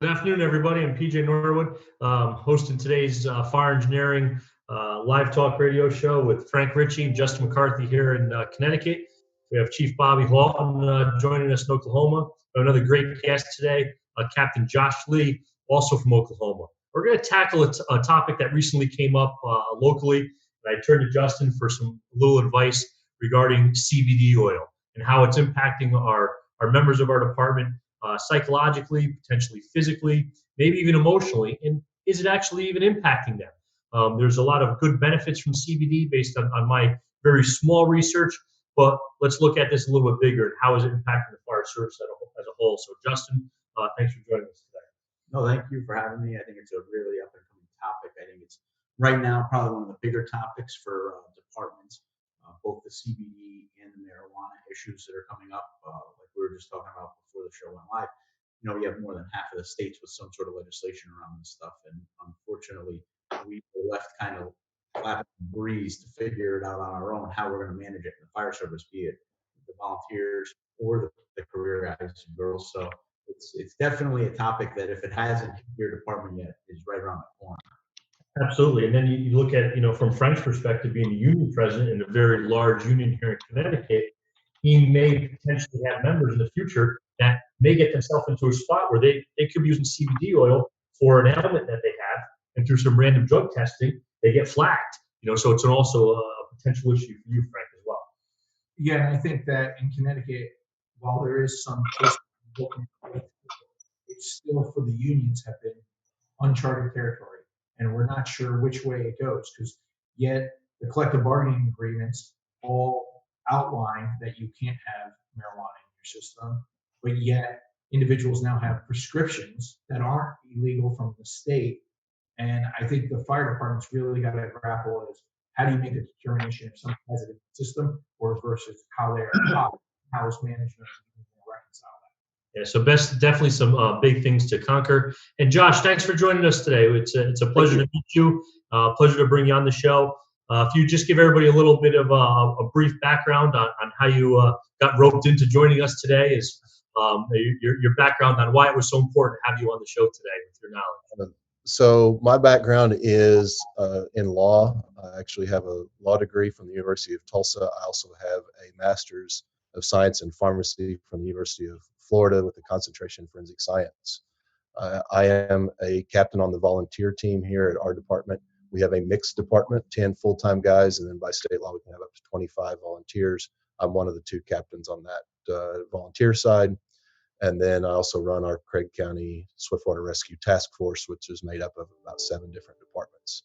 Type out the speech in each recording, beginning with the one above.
Good afternoon, everybody. I'm PJ Norwood, hosting today's fire engineering live talk radio show with Frank Ritchie and Justin McCarthy here in Connecticut. We have Chief Bobby Hall joining us in Oklahoma. We have another great guest today, Captain Josh Lee, also from Oklahoma. We're going to tackle a topic that recently came up locally, and I turned to Justin for some little advice regarding CBD oil and how it's impacting our members of our department psychologically, potentially physically, maybe even emotionally, and is it actually even impacting them? There's a lot of good benefits from CBD based on my very small research, but let's look at this a little bit bigger and how is it impacting the fire service as a whole. So, Justin, thanks for joining us today. No, thank you for having me. I think it's a really up and coming topic. I think it's right now probably one of the bigger topics for departments, both the CBD and the marijuana issues that are coming up. Like we were just talking about before the show went live. You have more than half of the states with some sort of legislation around this stuff, and unfortunately, we were left kind of flapping the breeze to figure it out on our own how we're going to manage it in the fire service, be it the volunteers or the career guys and girls. So it's definitely a topic that if it hasn't hit your department yet, is right around the corner. Absolutely. And then you look at, from Frank's perspective, being a union president in a very large union here in Connecticut, he may potentially have members in the future that may get themselves into a spot where they could be using CBD oil for an ailment that they have, and through some random drug testing, they get flagged. So it's also a potential issue for you, Frank, as well. Yeah, and I think that in Connecticut, while there is some case, it's still for the unions have been uncharted territory, and we're not sure which way it goes because yet the collective bargaining agreements all outline that you can't have marijuana in your system, but yet individuals now have prescriptions that aren't illegal from the state. And I think the fire department's really got to grapple is how do you make a determination if someone has it in the system or versus how they're how is management reconcile that? Yeah, so definitely some big things to conquer. And Josh, thanks for joining us today. It's a pleasure to meet you. Pleasure to bring you on the show. If you just give everybody a little bit of a brief background on how you got roped into joining us today, is your background on why it was so important to have you on the show today with your knowledge. So my background is in law. I actually have a law degree from the University of Tulsa. I also have a master's of science in pharmacy from the University of Florida with a concentration in forensic science. I am a captain on the volunteer team here at our department. We have a mixed department, 10 full-time guys, and then by state law we can have up to 25 volunteers. I'm one of the two captains on that volunteer side. And then I also run our Craig County Swiftwater Rescue Task Force, which is made up of about 7 different departments.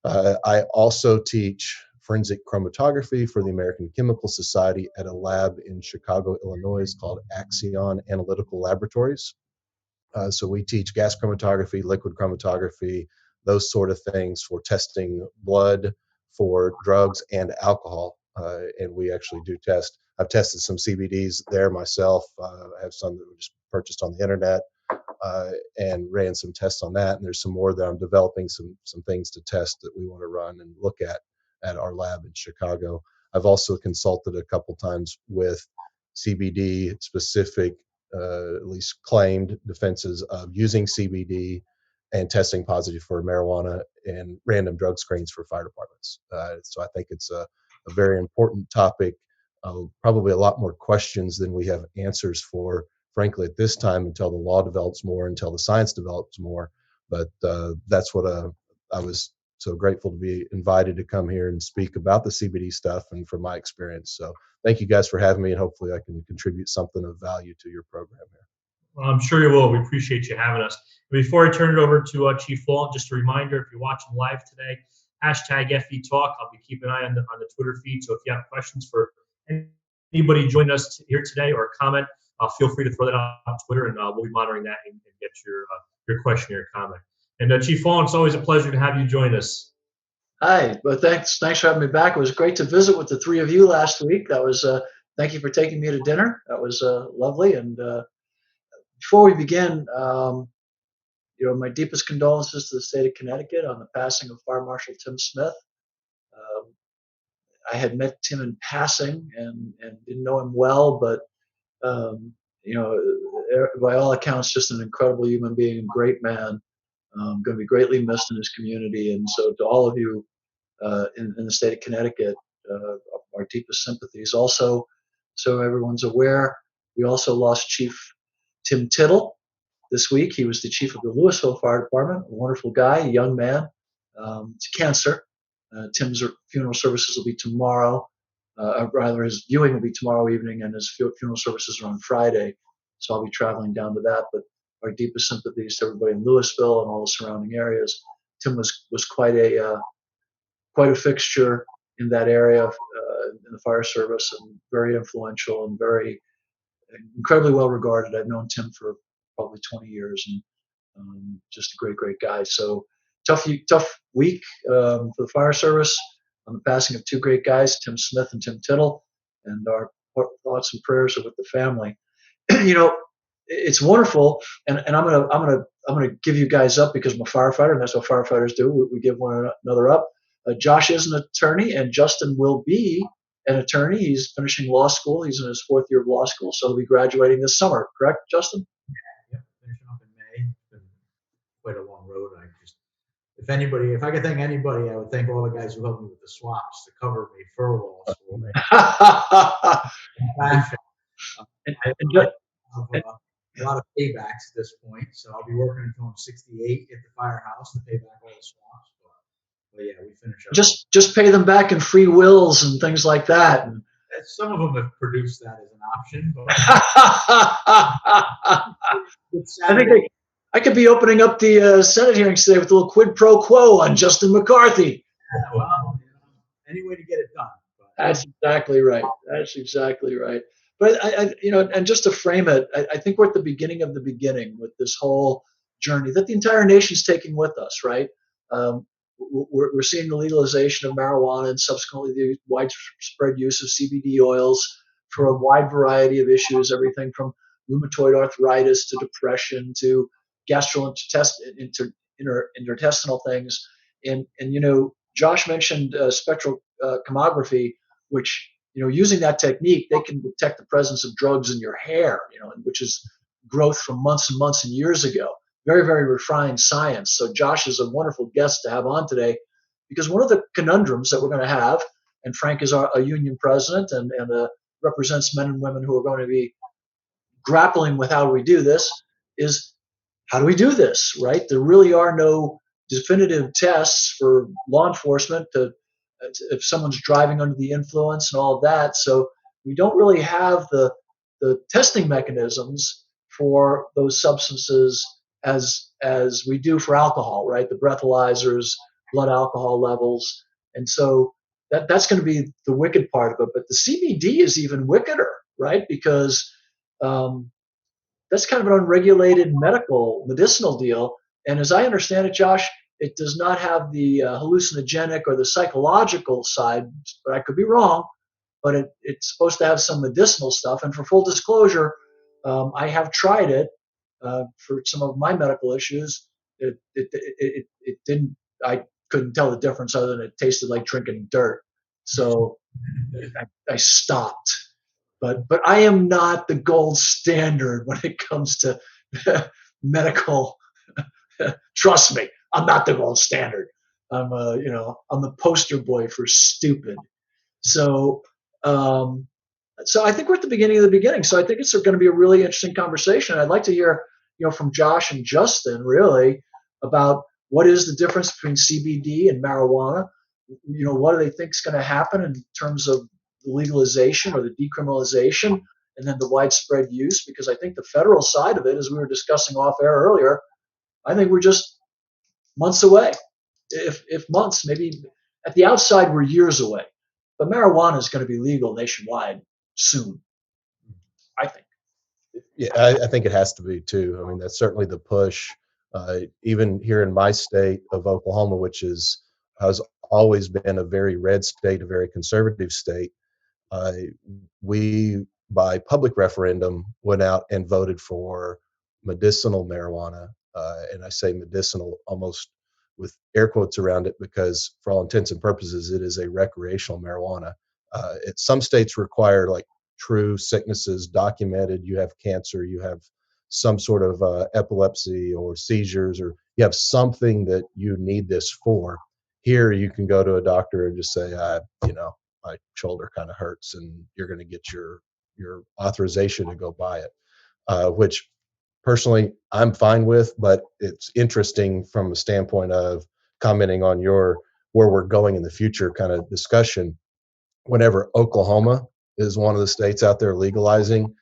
I also teach forensic chromatography for the American Chemical Society at a lab in Chicago, Illinois called Axion Analytical Laboratories. So we teach gas chromatography, liquid chromatography, those sort of things for testing blood for drugs and alcohol. And we actually do test. I've tested some CBDs there myself. I have some that were just purchased on the internet and ran some tests on that. And there's some more that I'm developing, some things to test that we want to run and look at our lab in Chicago. I've also consulted a couple times with CBD specific, at least claimed defenses of using CBD and testing positive for marijuana and random drug screens for fire departments. So I think it's a very important topic. Probably a lot more questions than we have answers for, frankly, at this time, until the law develops more, until the science develops more. But that's what I was so grateful to be invited to come here and speak about the CBD stuff and from my experience. So thank you guys for having me, and hopefully I can contribute something of value to your program here. Well, I'm sure you will. We appreciate you having us. Before I turn it over to Chief Walt, just a reminder, if you're watching live today, hashtag FE Talk. I'll be keeping an eye on the Twitter feed. So if you have questions for anybody joining us here today or a comment, feel free to throw that on Twitter, and we'll be monitoring that and get your question or your comment. And Chief Walt, it's always a pleasure to have you join us. Hi, but thanks for having me back. It was great to visit with the three of you last week. That was thank you for taking me to dinner. That was lovely. And before we begin, my deepest condolences to the state of Connecticut on the passing of Fire Marshal Tim Smith. I had met Tim in passing and didn't know him well, but by all accounts, just an incredible human being, great man. Going to be greatly missed in his community. And so, to all of you in the state of Connecticut, our deepest sympathies. Also, so everyone's aware, we also lost Chief Tim Tittle this week. He was the chief of the Louisville Fire Department, a wonderful guy, a young man. It's cancer. Tim's funeral services will be tomorrow. Rather, his viewing will be tomorrow evening, and his funeral services are on Friday. So I'll be traveling down to that. But our deepest sympathies to everybody in Louisville and all the surrounding areas. Tim was quite a fixture in that area in the fire service, and very influential and very incredibly well regarded. I've known Tim for probably 20 years, and just a great guy. So tough week for the fire service on the passing of two great guys, Tim Smith and Tim Tittle, and our thoughts and prayers are with the family. You know, it's wonderful, and I'm gonna give you guys up because I'm a firefighter, and that's what firefighters do. We give one another up. Josh is an attorney, and Justin will be an attorney. He's finishing law school. He's in his 4th year of law school, so he'll be graduating this summer. Correct, Justin? Yeah, finishing up in May. It's been quite a long road. If I could thank anybody, I would thank all the guys who helped me with the swaps to cover me for law school. I have a lot of paybacks at this point, so I'll be working until I'm 68 at the firehouse to pay back all the swaps. But yeah, we finish up. Just pay them back in free wills and things like that. Some of them have produced that as an option, but I think I could be opening up the Senate hearings today with a little quid pro quo on Justin McCarthy. Well, any way to get it done. That's exactly right. That's exactly right. But and just to frame it, I think we're at the beginning of the beginning with this whole journey that the entire nation's taking with us, right? We're seeing the legalization of marijuana and subsequently the widespread use of CBD oils for a wide variety of issues, everything from rheumatoid arthritis to depression to interintestinal things. And Josh mentioned spectral chemography, which, using that technique, they can detect the presence of drugs in your hair, which is growth from months and months and years ago. Very, very refined science. So Josh is a wonderful guest to have on today, because one of the conundrums that we're going to have, and Frank is a union president and represents men and women who are going to be grappling with how we do this, is how do we do this, right? There really are no definitive tests for law enforcement if someone's driving under the influence and all of that. So we don't really have the testing mechanisms for those substances as we do for alcohol, right? The breathalyzers, blood alcohol levels. And so that's going to be the wicked part of it. But the CBD is even wickeder, right? Because that's kind of an unregulated medicinal deal. And as I understand it, Josh, it does not have the hallucinogenic or the psychological side, but I could be wrong. But it's supposed to have some medicinal stuff. And for full disclosure, I have tried it for some of my medical issues. It didn't. I couldn't tell the difference other than it tasted like drinking dirt. So I stopped. But I am not the gold standard when it comes to medical. Trust me, I'm not the gold standard. I'm I'm the poster boy for stupid. So so I think we're at the beginning of the beginning. So I think it's going to be a really interesting conversation. I'd like to hear from Josh and Justin really about what is the difference between CBD and marijuana. What do they think is going to happen in terms of the legalization or the decriminalization, and then the widespread use? Because I think the federal side of it, as we were discussing off air earlier, I think we're just months away, if months, maybe at the outside we're years away. But marijuana is going to be legal nationwide soon, I think. Yeah, I think it has to be too. I mean, that's certainly the push. Even here in my state of Oklahoma, which has always been a very red state, a very conservative state, we, by public referendum, went out and voted for medicinal marijuana. And I say medicinal almost with air quotes around it, because for all intents and purposes, it is a recreational marijuana. Some states require like true sicknesses documented. You have cancer, you have some sort of epilepsy or seizures, or you have something that you need this for. Here, you can go to a doctor and just say, my shoulder kind of hurts, and you're going to get your authorization to go buy it, which personally I'm fine with. But it's interesting from a standpoint of commenting on your where we're going in the future kind of discussion. Whenever Oklahoma is one of the states out there legalizing,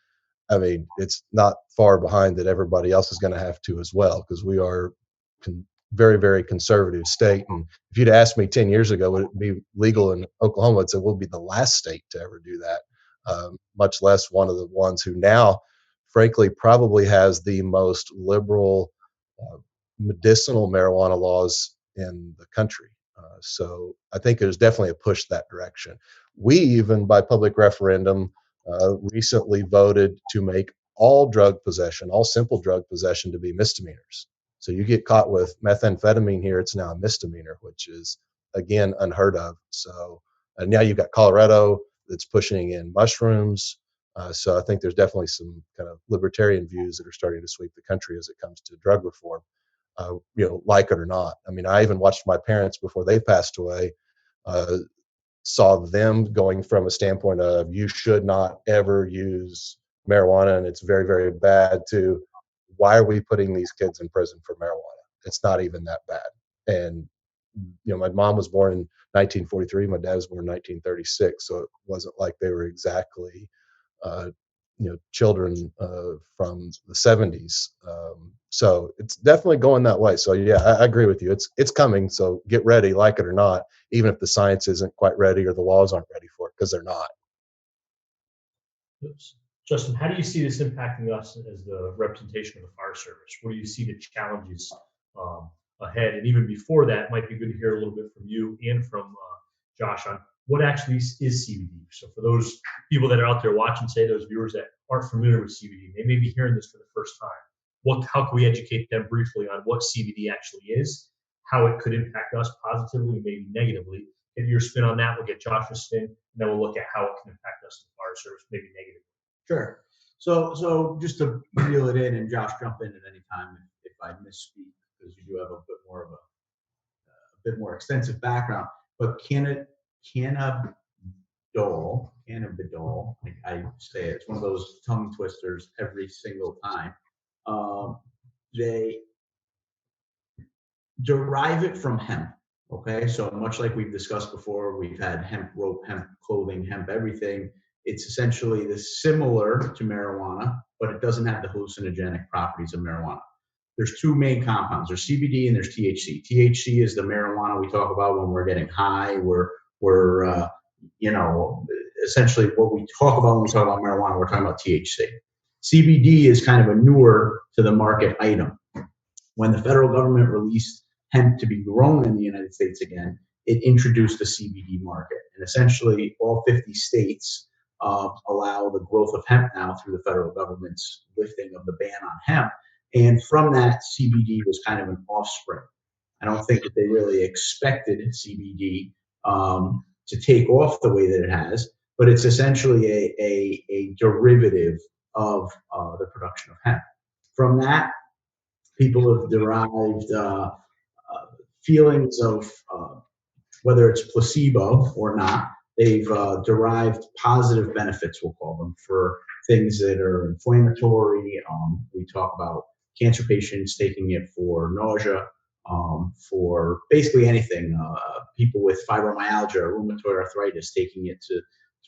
I mean, it's not far behind that everybody else is going to have to as well, because we are very, very conservative state. And if you'd asked me 10 years ago, would it be legal in Oklahoma, I'd say we'll be the last state to ever do that, much less one of the ones who now, frankly, probably has the most liberal uh, medicinal marijuana laws in the country. So I think there's definitely a push that direction. We even, by public referendum, recently voted to make all drug possession, all simple drug possession, to be misdemeanors. So you get caught with methamphetamine here, it's now a misdemeanor, which is, again, unheard of. So now you've got Colorado that's pushing in mushrooms. So I think there's definitely some kind of libertarian views that are starting to sweep the country as it comes to drug reform, like it or not. I mean, I even watched my parents before they passed away, uh, saw them going from a standpoint of you should not ever use marijuana and it's very, very bad, to why are we putting these kids in prison for marijuana? It's not even that bad. And my mom was born in 1943, my dad was born in 1936, so it wasn't like they were exactly uh, children from the 70s. So it's definitely going that way. So yeah, I agree with you. It's coming. So get ready, like it or not, even if the science isn't quite ready or the laws aren't ready for it, because they're not. Oops. Justin, how do you see this impacting us as the representation of the fire service? Where do you see the challenges ahead? And even before that, it might be good to hear a little bit from you and from Josh on what actually is CBD. So for those people that are out there watching, say those viewers that aren't familiar with CBD, they may be hearing this for the first time. How can we educate them briefly on what CBD actually is, how it could impact us positively, maybe negatively? Get your spin on that. We'll get Josh's spin, and then we'll look at how it can impact us in the fire service, maybe negatively. Sure. So just to reel it in, and Josh, jump in at any time if I misspeak, because you do have a bit more extensive background. But cannabidol, like I say, it's one of those tongue twisters every single time. They derive it from hemp. Okay, so much like we've discussed before, we've had hemp rope, hemp clothing, hemp everything. It's essentially similar to marijuana, but it doesn't have the hallucinogenic properties of marijuana. There's two main compounds. There's CBD and there's THC. THC is the marijuana we talk about when we're getting high. We're essentially what we talk about when we talk about marijuana, we're talking about THC. CBD is kind of a newer to the market item. When the federal government released hemp to be grown in the United States again, it introduced the CBD market. And essentially, all 50 states allow the growth of hemp now through the federal government's lifting of the ban on hemp. And from that, CBD was kind of an offspring. I don't think that they really expected CBD to take off the way that it has, but it's essentially a derivative of the production of hemp. From that, people have derived feelings of whether it's placebo or not. They've derived positive benefits, we'll call them, for things that are inflammatory. We talk about cancer patients taking it for nausea, for basically anything. People with fibromyalgia or rheumatoid arthritis taking it to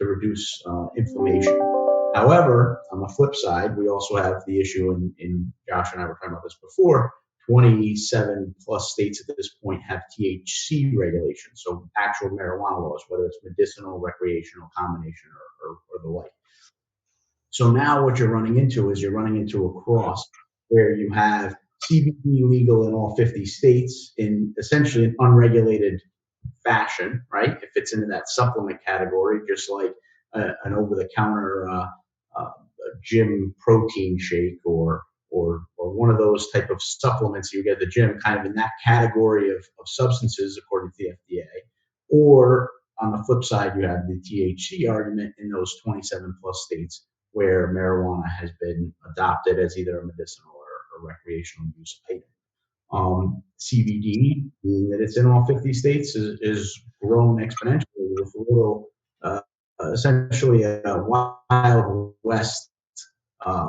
reduce inflammation. However, on the flip side, we also have the issue, in Josh and I were talking about this before, 27 plus states at this point have THC regulations, so actual marijuana laws, whether it's medicinal, recreational, combination, or the like. So now what you're running into is a cross where you have CBD legal in all 50 states in essentially an unregulated fashion, right? It fits into that supplement category, just like an over-the-counter gym protein shake or one of those type of supplements you get at the gym, kind of in that category of substances according to the FDA. Or on the flip side, you have the THC argument in those 27 plus states where marijuana has been adopted as either a medicinal or recreational use item. CBD, being that it's in all 50 states, is grown exponentially with a little, essentially a Wild West uh,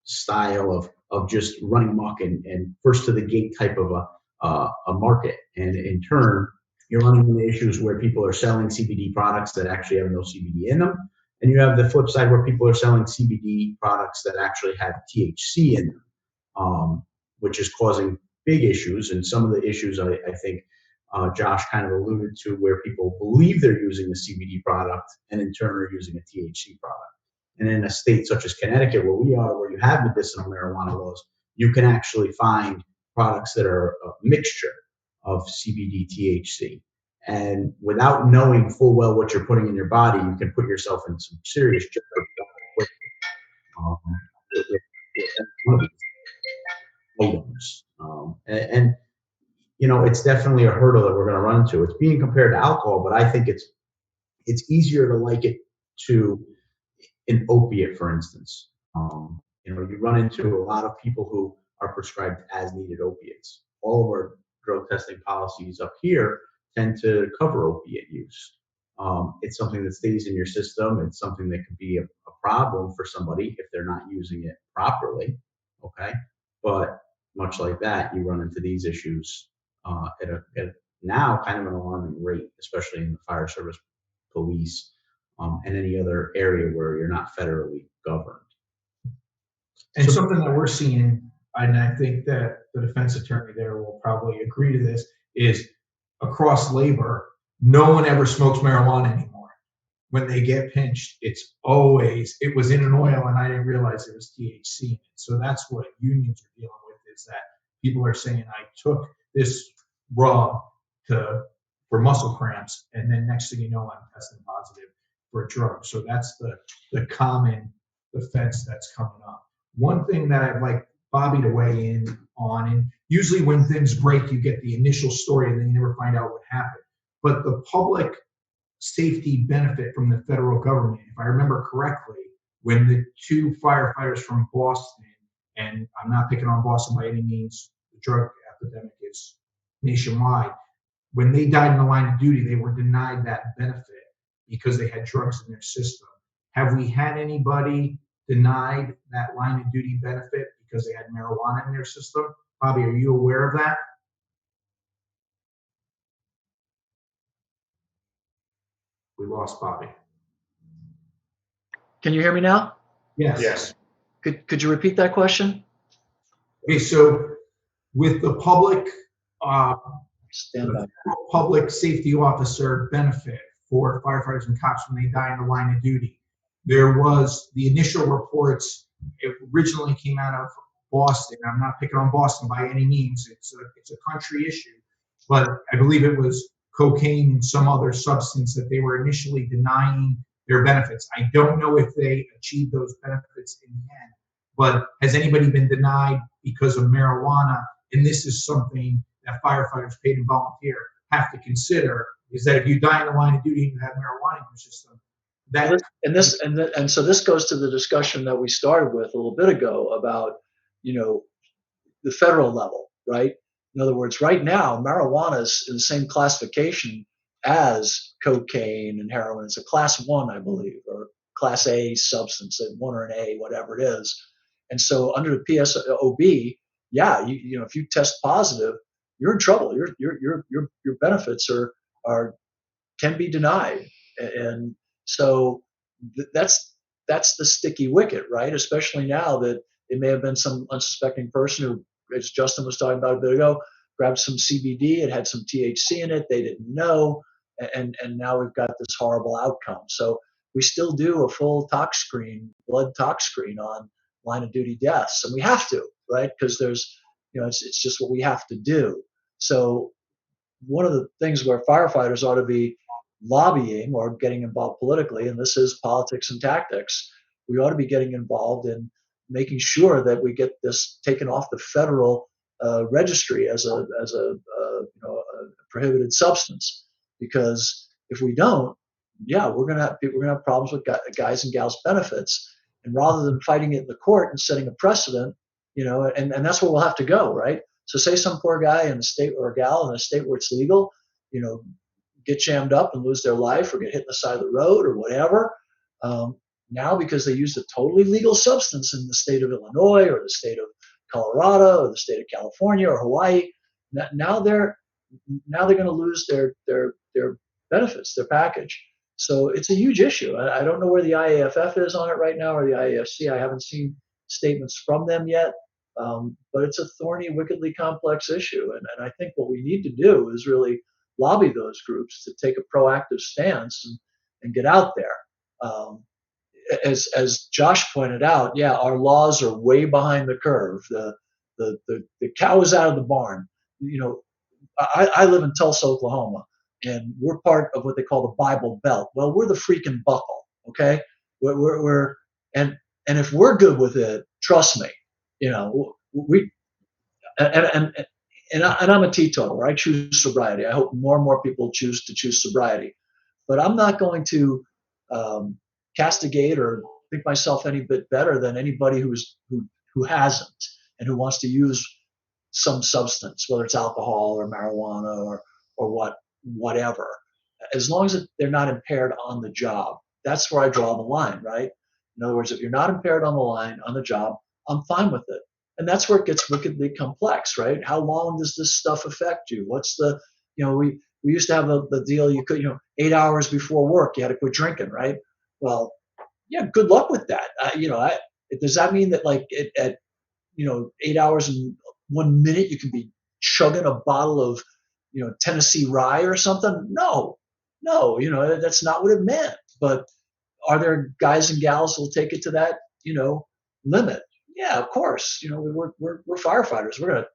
style of just running amok and first to the gate type of a market. And in turn, you're running into issues where people are selling CBD products that actually have no CBD in them. And you have the flip side where people are selling CBD products that actually have THC in them, which is causing big issues. And some of the issues I think Josh kind of alluded to, where people believe they're using a CBD product and in turn are using a THC product. And in a state such as Connecticut, where we are, where you have medicinal marijuana laws, you can actually find products that are a mixture of CBD, THC. And without knowing full well what you're putting in your body, you can put yourself in some serious jeopardy um, with one of these items. And you know, it's definitely a hurdle that we're going to run into. It's being compared to alcohol, but I think it's easier to like it to an opiate, for instance. You know, you run into a lot of people who are prescribed as needed opiates. All of our drug testing policies up here tend to cover opiate use. It's something that stays in your system. It's something that could be a problem for somebody if they're not using it properly. Okay. But much like that, you run into these issues at now kind of an alarming rate, especially in the fire service, police, and any other area where you're not federally governed. And something that we're seeing, and I think that the defense attorney there will probably agree to this, is across labor, no one ever smokes marijuana anymore. When they get pinched, it's always, it was in an oil and I didn't realize there was THC in it. So that's what unions are dealing with, is that people are saying, I took this raw for muscle cramps, and then next thing you know, I'm testing positive for a drug. So that's the common defense that's coming up. One thing that I'd like Bobby to weigh in on, and usually when things break, you get the initial story and then you never find out what happened. But the public safety benefit from the federal government, if I remember correctly, when the two firefighters from Boston, and I'm not picking on Boston by any means, the drug epidemic is nationwide. When they died in the line of duty, they were denied that benefit because they had drugs in their system. Have we had anybody denied that line of duty benefit because they had marijuana in their system? Bobby, are you aware of that? We lost Bobby. Can you hear me now? Yes. Could you repeat that question? Okay, so with the public public safety officer benefit for firefighters and cops when they die in the line of duty, there was the initial reports. It originally came out of Boston. I'm not picking on Boston by any means. It's a country issue, but I believe it was cocaine and some other substance that they were initially denying their benefits. I don't know if they achieved those benefits in the end, but has anybody been denied because of marijuana? And this is something that firefighters, paid and volunteer, have to consider, is that if you die in the line of duty and you have marijuana in your system, so this goes to the discussion that we started with a little bit ago about, the federal level, right? In other words, right now, marijuana is in the same classification as cocaine and heroin. It's a class 1, I believe, or class A substance, 1 or an A, whatever it is. And so under the PSOB, yeah, if you test positive, you're in trouble. Your benefits can be denied, and so that's the sticky wicket, right? Especially now that it may have been some unsuspecting person who, as Justin was talking about a bit ago, grabbed some CBD. It had some THC in it. They didn't know, and now we've got this horrible outcome. So we still do a full tox screen, blood tox screen on line of duty deaths, and we have to, right? Because there's, it's just what we have to do. So one of the things where firefighters ought to be lobbying or getting involved politically, and this is politics and tactics, we ought to be getting involved in making sure that we get this taken off the federal registry as a prohibited substance. Because if we don't, yeah, we're gonna have problems with guys and gals benefits. And rather than fighting it in the court and setting a precedent, and that's where we'll have to go, right? So say some poor guy in a state or a gal in a state where it's legal, you know, get jammed up and lose their life or get hit in the side of the road or whatever. Um, Now, because they used a totally legal substance in the state of Illinois or the state of Colorado or the state of California or Hawaii, now they're going to lose their benefits, their package. So it's a huge issue. I don't know where the IAFF is on it right now or the IAFC. I haven't seen statements from them yet. But it's a thorny, wickedly complex issue. And I think what we need to do is really lobby those groups to take a proactive stance and get out there. As Josh pointed out, yeah, our laws are way behind the curve. The cow is out of the barn. I live in Tulsa, Oklahoma, and we're part of what they call the Bible Belt. Well, we're the freaking buckle, okay? We're and if we're good with it, trust me, we and I'm a teetotaler. I choose sobriety. I hope more and more people choose sobriety, but I'm not going to castigate or think myself any bit better than anybody who hasn't and who wants to use some substance, whether it's alcohol or marijuana or whatever, as long as they're not impaired on the job. That's where I draw the line, right? In other words, if you're not impaired on the line on the job, I'm fine with it. And that's where it gets wickedly complex, right? How long does this stuff affect you? What's we used to have the deal you could, 8 hours before work, you had to quit drinking, right? Well, yeah, good luck with that. Does that mean that like at 8 hours and 1 minute you can be chugging a bottle of Tennessee rye or something? No, that's not what it meant. But are there guys and gals who'll take it to that limit? Yeah, of course. We're firefighters. We're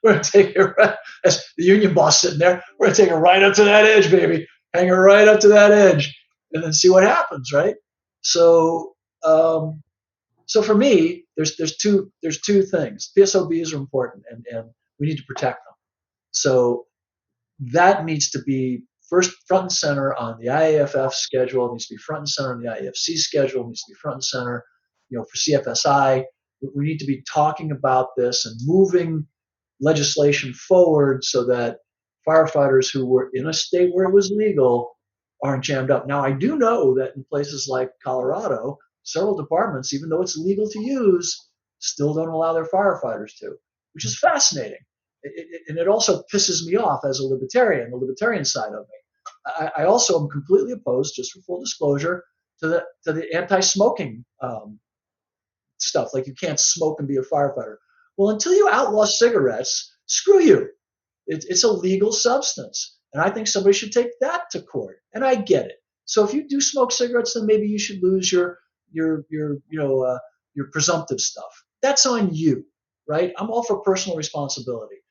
gonna take it right, as the union boss sitting there. We're gonna take it right up to that edge, baby. Hang it right up to that edge, and then see what happens, right? So so for me, there's two things. PSOBs are important, and we need to protect them. So that needs to be first front and center on the IAFF schedule. It needs to be front and center on the IAFC schedule. It needs to be front and center, for CFSI. We need to be talking about this and moving legislation forward so that firefighters who were in a state where it was legal aren't jammed up. Now, I do know that in places like Colorado, several departments, even though it's legal to use, still don't allow their firefighters to, which is fascinating. And it also pisses me off as a libertarian, the libertarian side of me. I also am completely opposed, just for full disclosure, to the anti-smoking stuff. Like you can't smoke and be a firefighter. Well, until you outlaw cigarettes, screw you. It's a legal substance. And I think somebody should take that to court. And I get it. So if you do smoke cigarettes, then maybe you should lose your presumptive stuff. That's on you, right? I'm all for personal responsibility.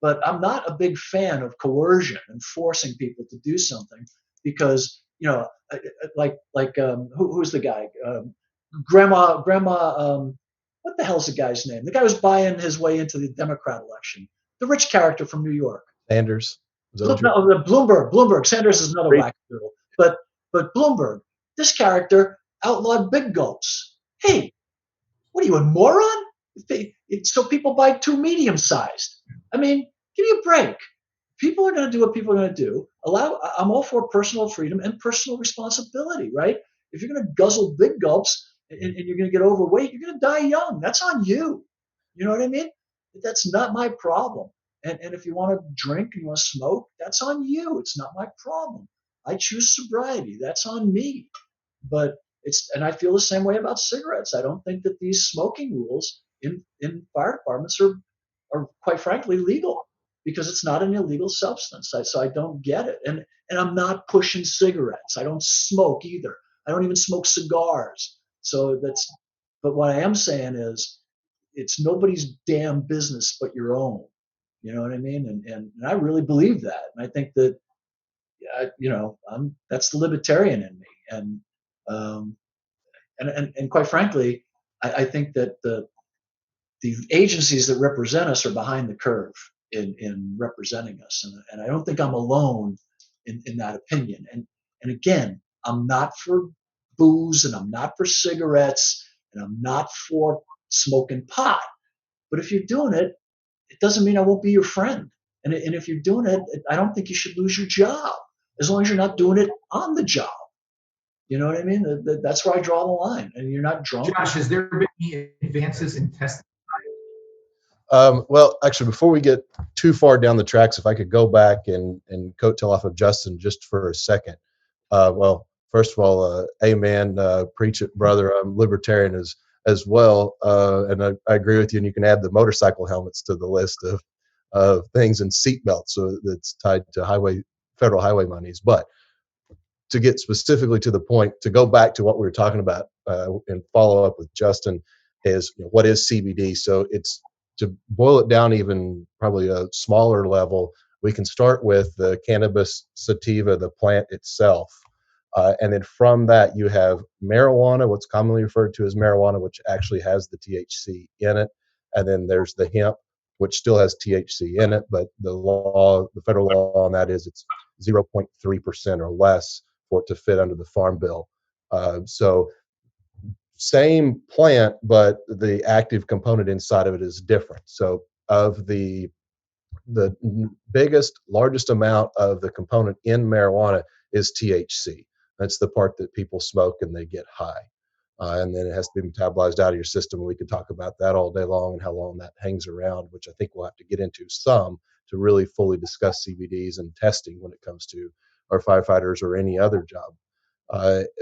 But I'm not a big fan of coercion and forcing people to do something because, who's the guy? Grandma, what the hell's the guy's name? The guy who's buying his way into the Democrat election. The rich character from New York. Sanders. Look, no, Bloomberg. Sanders is another whack doodle. But Bloomberg, this character outlawed big gulps. Hey, what are you, a moron? So people buy two medium-sized. I mean, give me a break. People are going to do what people are going to do. I'm all for personal freedom and personal responsibility, right? If you're going to guzzle big gulps and you're going to get overweight, you're going to die young. That's on you. You know what I mean? That's not my problem. And if you want to drink and you want to smoke, that's on you. It's not my problem. I choose sobriety. That's on me. But and I feel the same way about cigarettes. I don't think that these smoking rules in fire departments are quite frankly legal because it's not an illegal substance. So I don't get it. And I'm not pushing cigarettes. I don't smoke either. I don't even smoke cigars. But what I am saying is it's nobody's damn business but your own. You know what I mean? And I really believe that. And I think that, that's the libertarian in me. And quite frankly, I think that the agencies that represent us are behind the curve in representing us. And I don't think I'm alone in that opinion. And again, I'm not for booze and I'm not for cigarettes. and I'm not for smoking pot. But if you're doing it, it doesn't mean I won't be your friend. And if you're doing it, I don't think you should lose your job as long as you're not doing it on the job. You know what I mean? That's where I draw the line. And you're not drunk. Josh, has there been any advances in testing? Well, actually, before we get too far down the tracks, if I could go back and coattail off of Justin just for a second. Well, first of all, amen, preach it, brother. I'm libertarian as well, and I agree with you. And you can add the motorcycle helmets to the list of things, and seatbelts, so that's tied to federal highway monies. But to get specifically to the point, to go back to what we were talking about and follow up with Justin, is what is CBD? So it's, to boil it down even probably a smaller level, we can start with the cannabis sativa, the plant itself. And then from that, you have marijuana, what's commonly referred to as marijuana, which actually has the THC in it. And then there's the hemp, which still has THC in it, but the federal law on that is it's 0.3% or less for it to fit under the Farm Bill. So same plant, but the active component inside of it is different. So of the biggest, largest amount of the component in marijuana is THC. That's the part that people smoke and they get high. And then it has to be metabolized out of your system. We could talk about that all day long and how long that hangs around, which I think we'll have to get into some to really fully discuss CBDs and testing when it comes to our firefighters or any other job.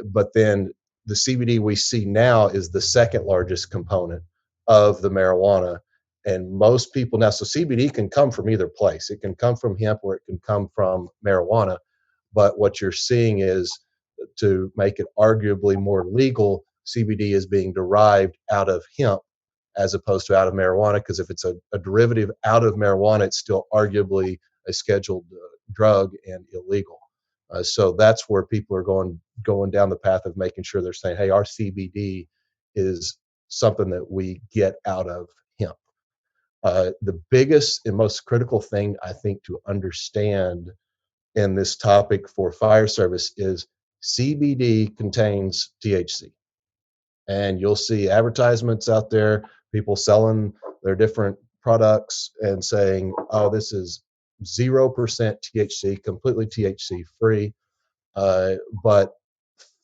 But then the CBD we see now is the second largest component of the marijuana. And most people now, so CBD can come from either place. It can come from hemp or it can come from marijuana. But what you're seeing is, to make it arguably more legal, CBD is being derived out of hemp as opposed to out of marijuana, because if it's a derivative out of marijuana, it's still arguably a scheduled drug and illegal. So that's where people are going down the path of making sure they're saying, hey, our CBD is something that we get out of hemp. The biggest and most critical thing I think to understand in this topic for fire service is CBD contains THC. And you'll see advertisements out there, people selling their different products and saying, oh, this is 0% THC, completely THC free. But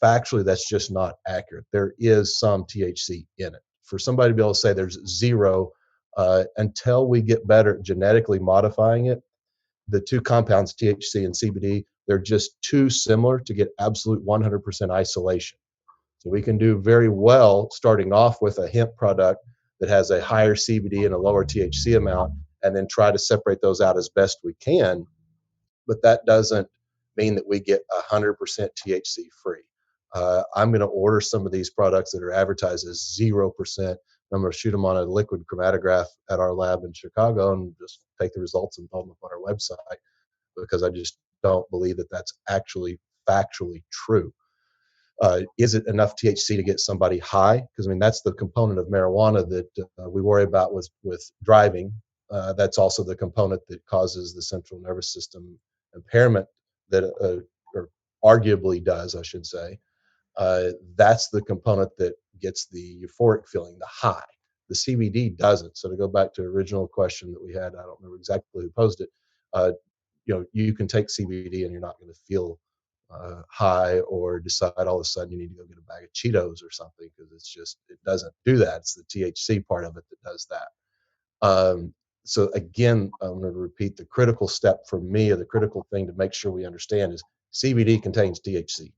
factually, that's just not accurate. There is some THC in it. For somebody to be able to say there's zero, until we get better at genetically modifying it, the two compounds, THC and CBD, they're just too similar to get absolute 100% isolation. So we can do very well starting off with a hemp product that has a higher CBD and a lower THC amount, and then try to separate those out as best we can. But that doesn't mean that we get 100% THC free. I'm going to order some of these products that are advertised as 0%. I'm going to shoot them on a liquid chromatograph at our lab in Chicago and just take the results and throw them up on our website, because I just don't believe that that's actually factually true. Is it enough THC to get somebody high? Because I mean, that's the component of marijuana that we worry about with driving. That's also the component that causes the central nervous system impairment that, or arguably does, I should say. That's the component that gets the euphoric feeling, the high. The CBD doesn't. So to go back to the original question that we had, I don't remember exactly who posed it. You can take CBD and you're not going to feel high or decide all of a sudden you need to go get a bag of Cheetos or something, because it doesn't do that. It's the THC part of it that does that. So again, I'm going to repeat the critical step for me, or the critical thing to make sure we understand, is CBD contains THC.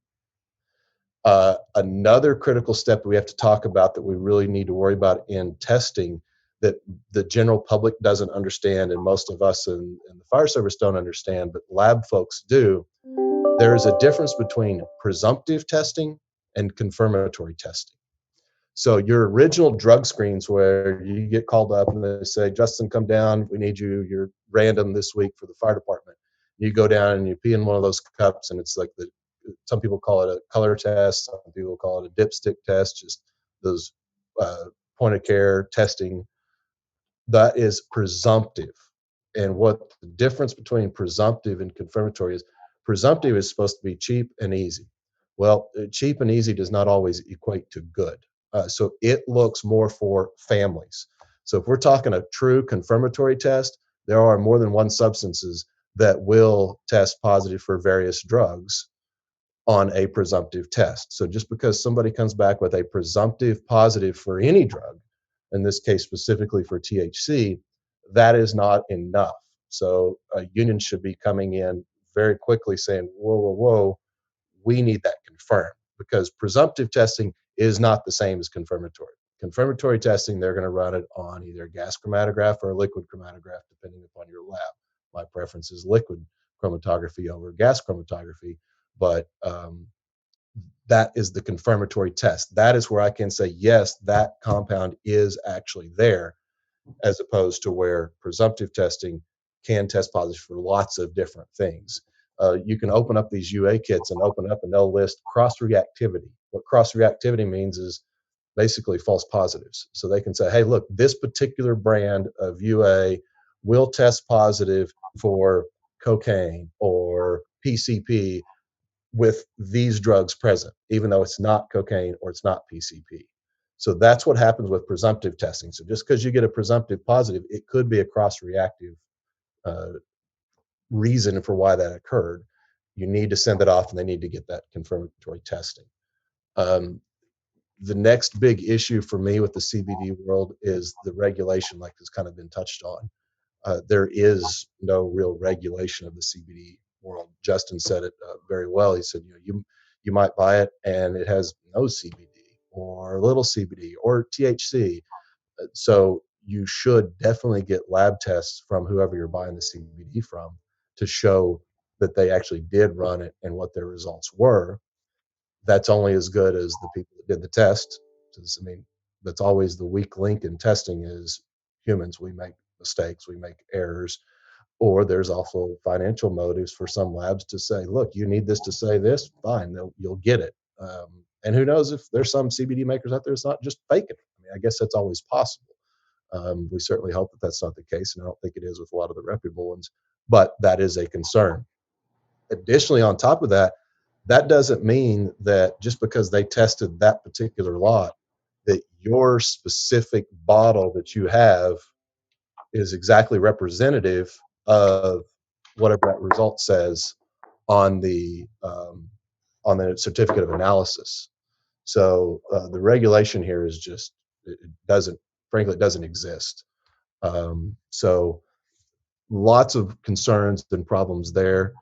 Another critical step we have to talk about that we really need to worry about in testing, that the general public doesn't understand, and most of us in the fire service don't understand, but lab folks do. There is a difference between presumptive testing and confirmatory testing. So your original drug screens, where you get called up and they say, Justin, come down, we need you, you're random this week for the fire department. You go down and you pee in one of those cups, and it's like some people call it a color test, some people call it a dipstick test, just those point of care testing. That is presumptive. And what the difference between presumptive and confirmatory is, presumptive is supposed to be cheap and easy. Well, cheap and easy does not always equate to good. So it looks more for families. So if we're talking a true confirmatory test, there are more than one substances that will test positive for various drugs on a presumptive test. So just because somebody comes back with a presumptive positive for any drug, in this case specifically for THC, that is not enough. So unions should be coming in very quickly saying, whoa, whoa, whoa, we need that confirmed, because presumptive testing is not the same as confirmatory. Confirmatory testing, they're going to run it on either a gas chromatograph or a liquid chromatograph, depending upon your lab. My preference is liquid chromatography over gas chromatography, but that is the confirmatory test. That is where I can say, yes, that compound is actually there, as opposed to where presumptive testing can test positive for lots of different things. You can open up these UA kits and open up and they'll list cross reactivity. What cross reactivity means is basically false positives. So they can say, hey, look, this particular brand of UA will test positive for cocaine or PCP with these drugs present, even though it's not cocaine or it's not PCP. So that's what happens with presumptive testing. So just because you get a presumptive positive, it could be a cross-reactive uh, reason for why that occurred. You need to send it off, and they need to get that confirmatory testing. Um, the next big issue for me with the CBD world is the regulation, like has kind of been touched on. There is no real regulation of the CBD world. Justin said it very well. He said, you might buy it and it has no CBD or little CBD or THC. So you should definitely get lab tests from whoever you're buying the CBD from to show that they actually did run it and what their results were. That's only as good as the people that did the test. I mean, that's always the weak link in testing is humans. We make mistakes, we make errors, or there's also financial motives for some labs to say, look, you need this to say this, fine, you'll get it. And who knows if there's some CBD makers out there that's not just faking it. I mean, I guess that's always possible. We certainly hope that that's not the case, and I don't think it is with a lot of the reputable ones, but that is a concern. Additionally, on top of that, that doesn't mean that just because they tested that particular lot, that your specific bottle that you have is exactly representative of whatever that result says on the certificate of analysis. So the regulation here is just it doesn't, frankly, it doesn't exist. So lots of concerns and problems there.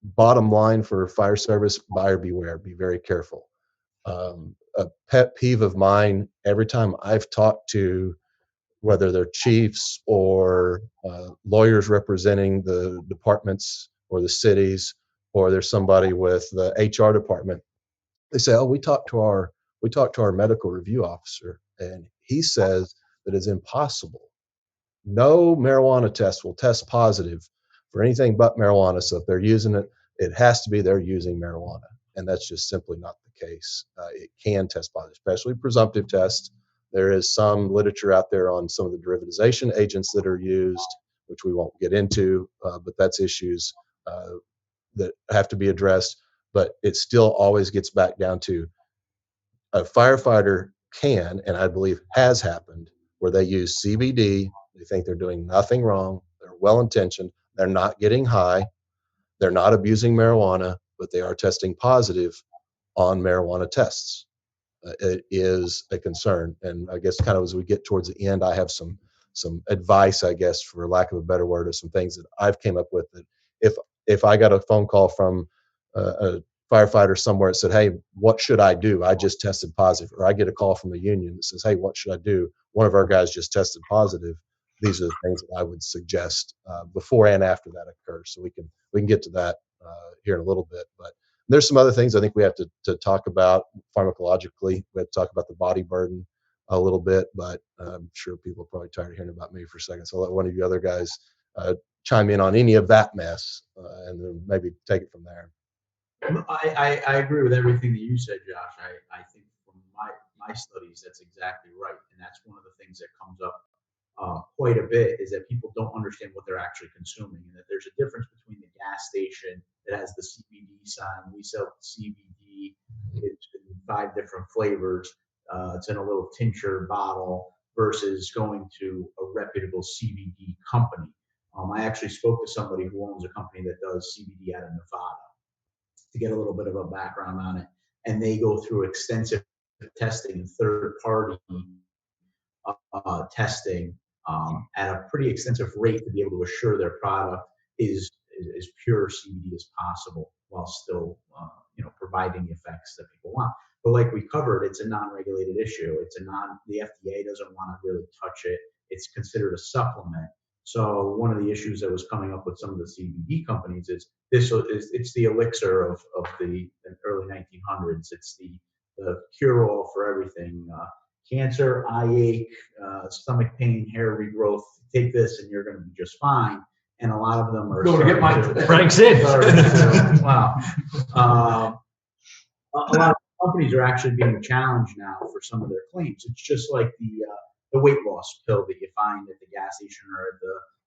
Bottom line for fire service: buyer beware. Be very careful. A pet peeve of mine: every time I've talked to, whether they're chiefs or lawyers representing the departments or the cities, or there's somebody with the HR department, they say, "Oh, we talked to our medical review officer, and he says that it's impossible. No marijuana test will test positive for anything but marijuana. So if they're using it, it has to be they're using marijuana." And that's just simply not the case. It can test positive, especially presumptive tests. There is some literature out there on some of the derivatization agents that are used, which we won't get into, but that's issues that have to be addressed. But it still always gets back down to a firefighter can, and I believe has happened, where they use CBD. They think they're doing nothing wrong. They're well intentioned. They're not getting high. They're not abusing marijuana, but they are testing positive on marijuana tests. It is a concern. And I guess kind of as we get towards the end, I have some advice, I guess, for lack of a better word, of some things that I've came up with, that if I got a phone call from a firefighter somewhere that said, "Hey, what should I do? I just tested positive," or I get a call from a union that says, "Hey, what should I do? One of our guys just tested positive." These are the things that I would suggest before and after that occurs. So we can get to that here in a little bit, but there's some other things I think we have to talk about pharmacologically. We have to talk about the body burden a little bit, but I'm sure people are probably tired of hearing about me for a second. So I'll let one of you other guys chime in on any of that mess, and then maybe take it from there. I agree with everything that you said, Josh. I think from my studies, that's exactly right. And that's one of the things that comes up quite a bit, is that people don't understand what they're actually consuming, and that there's a difference between the gas station that has the CBD sign. We sell CBD. It's in 5 different flavors, it's in a little tincture bottle versus going to a reputable CBD company. I actually spoke to somebody who owns a company that does CBD out of Nevada to get a little bit of a background on it. And they go through extensive testing and third-party testing at a pretty extensive rate to be able to assure their product is as pure CBD as possible while still providing the effects that people want. But like we covered, it's a non-regulated issue. The FDA doesn't want to really touch it. It's considered a supplement. So one of the issues that was coming up with some of the CBD companies is it's the elixir of the early 1900s. It's the cure-all for everything. Cancer, eye ache, stomach pain, hair regrowth. Take this and you're going to be just fine. And a lot of them are. Going to get mine today. Frank's in. Wow. A lot of companies are actually being challenged now for some of their claims. It's just like the weight loss pill that you find at the gas station or at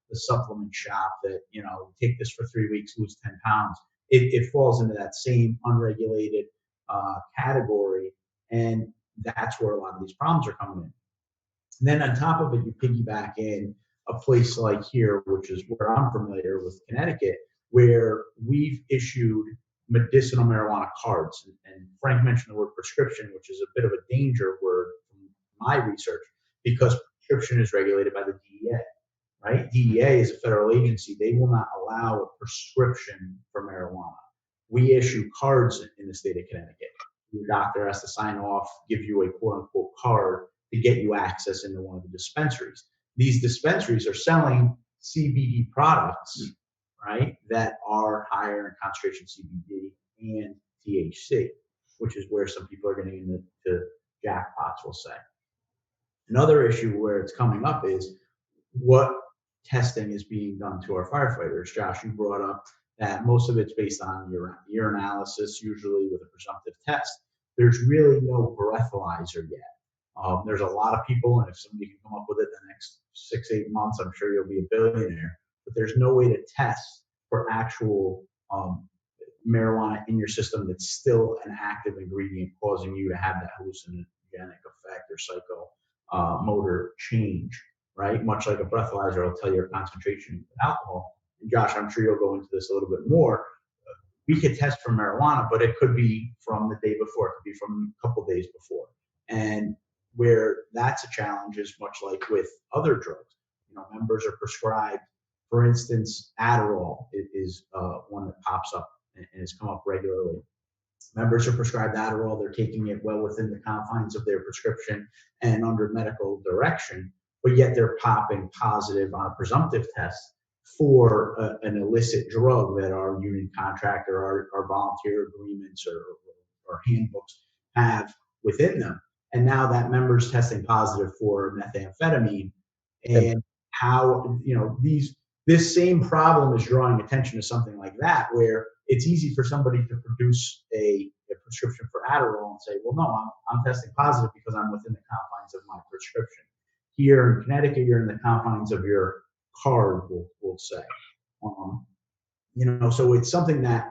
the supplement shop that, take this for 3 weeks, lose 10 pounds. It falls into that same unregulated category. And that's where a lot of these problems are coming in. And then on top of it, you piggyback in a place like here, which is where I'm familiar with Connecticut, where we've issued medicinal marijuana cards. And Frank mentioned the word prescription, which is a bit of a danger word from my research because prescription is regulated by the DEA, right? DEA is a federal agency. They will not allow a prescription for marijuana. We issue cards in the state of Connecticut. Your doctor has to sign off, give you a quote unquote card to get you access into one of the dispensaries. These dispensaries are selling CBD products, right, that are higher in concentration CBD and THC, which is where some people are getting into jackpots, we'll say. Another issue where it's coming up is what testing is being done to our firefighters. Josh, you brought up that most of it's based on urinalysis, usually with a presumptive test. There's really no breathalyzer yet. There's a lot of people, and if somebody can come up with it the next 6-8 months, I'm sure you'll be a billionaire. But there's no way to test for actual marijuana in your system that's still an active ingredient causing you to have that hallucinogenic effect or psychomotor change, right? Much like a breathalyzer will tell you your concentration of alcohol. And Josh, I'm sure you'll go into this a little bit more. We could test for marijuana, but it could be from the day before. It could be from a couple days before. And where that's a challenge is much like with other drugs. Members are prescribed, for instance, Adderall is one that pops up and has come up regularly. Members are prescribed Adderall. They're taking it well within the confines of their prescription and under medical direction, but yet they're popping positive on a presumptive test for an illicit drug that our union contract or our volunteer agreements or handbooks have within them. And now that member's testing positive for methamphetamine, and how this same problem is drawing attention to something like that, where it's easy for somebody to produce a prescription for Adderall and say, well, no, I'm testing positive because I'm within the confines of my prescription. Here in Connecticut, you're in the confines of your card, we'll say. So it's something that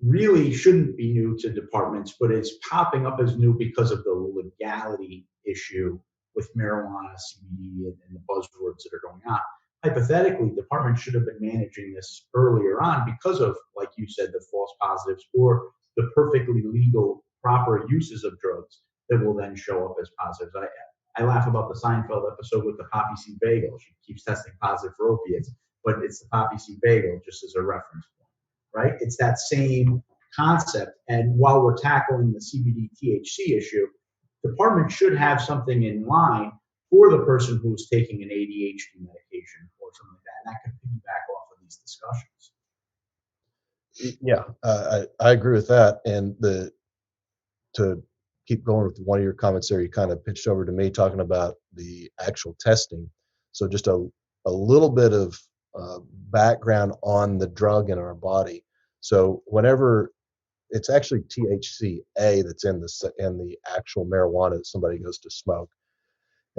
really shouldn't be new to departments, but it's popping up as new because of the legality issue with marijuana, CBD, and the buzzwords that are going on. Hypothetically, departments should have been managing this earlier on because of, like you said, the false positives or the perfectly legal, proper uses of drugs that will then show up as positives. I laugh about the Seinfeld episode with the poppy seed bagel. She keeps testing positive for opiates, but it's the poppy seed bagel just as a reference point, right? It's that same concept. And while we're tackling the CBD THC issue, department should have something in line for the person who's taking an ADHD medication or something like that. And that could piggyback off of these discussions. Yeah, I agree with that. And to keep going with one of your comments there, you kind of pitched over to me talking about the actual testing. So just a little bit of background on the drug in our body. So whenever it's actually THCA that's in the actual marijuana that somebody goes to smoke,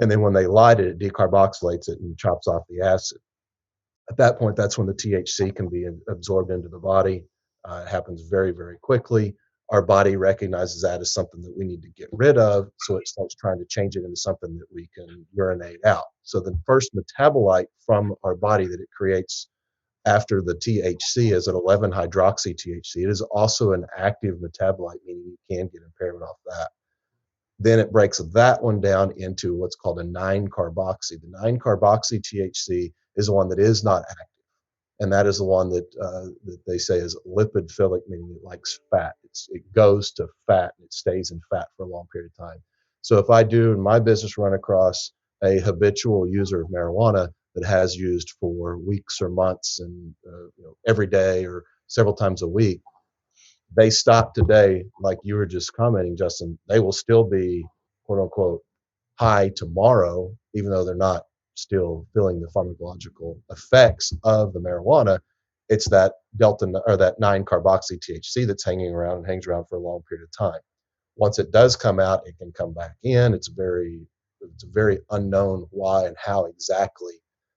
and then when they light it, it decarboxylates it and chops off the acid. At that point, that's when the THC can be absorbed into the body. It happens very, very quickly. our body recognizes that as something that we need to get rid of, so it starts trying to change it into something that we can urinate out. So the first metabolite from our body that it creates after the THC is an 11-hydroxy THC. It is also an active metabolite, meaning you can get impairment off that. Then it breaks that one down into what's called a 9-carboxy. The 9-carboxy THC is the one that is not active, and that is the one that they say is lipid-philic, meaning it likes fat. It goes to fat and it stays in fat for a long period of time. So if I do in my business run across a habitual user of marijuana that has used for weeks or months and every day or several times a week, they stop today, like you were just commenting, Justin, they will still be quote unquote high tomorrow, even though they're not still feeling the pharmacological effects of the marijuana. It's that delta or that 9-carboxy THC that's hanging around and hangs around for a long period of time. Once it does come out, it can come back in. It's a very unknown why and how exactly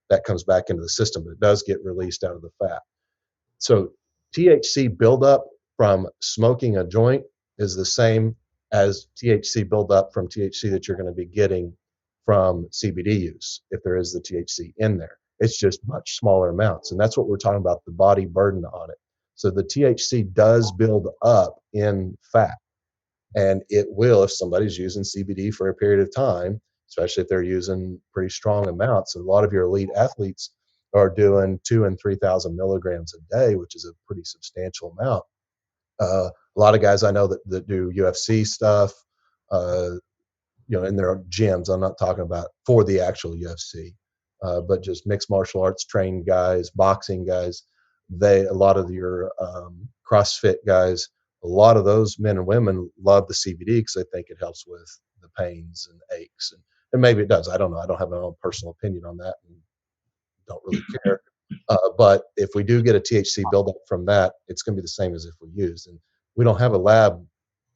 that comes back into the system, but it does get released out of the fat. So THC buildup from smoking a joint is the same as THC buildup from THC that you're going to be getting from CBD use, if there is the THC in there. It's just much smaller amounts. And that's what we're talking about, the body burden on it. So the THC does build up in fat. And it will, if somebody's using CBD for a period of time, especially if they're using pretty strong amounts. A lot of your elite athletes are doing 2,000 and 3,000 milligrams a day, which is a pretty substantial amount. A lot of guys I know that do UFC stuff, uh, in their gyms. I'm not talking about for the actual UFC, but just mixed martial arts trained guys, boxing guys. A lot of your CrossFit guys, a lot of those men and women love the CBD because they think it helps with the pains and aches, and maybe it does. I don't know. I don't have my own personal opinion on that, and don't really care. But if we do get a THC buildup from that, it's going to be the same as if we used. And we don't have a lab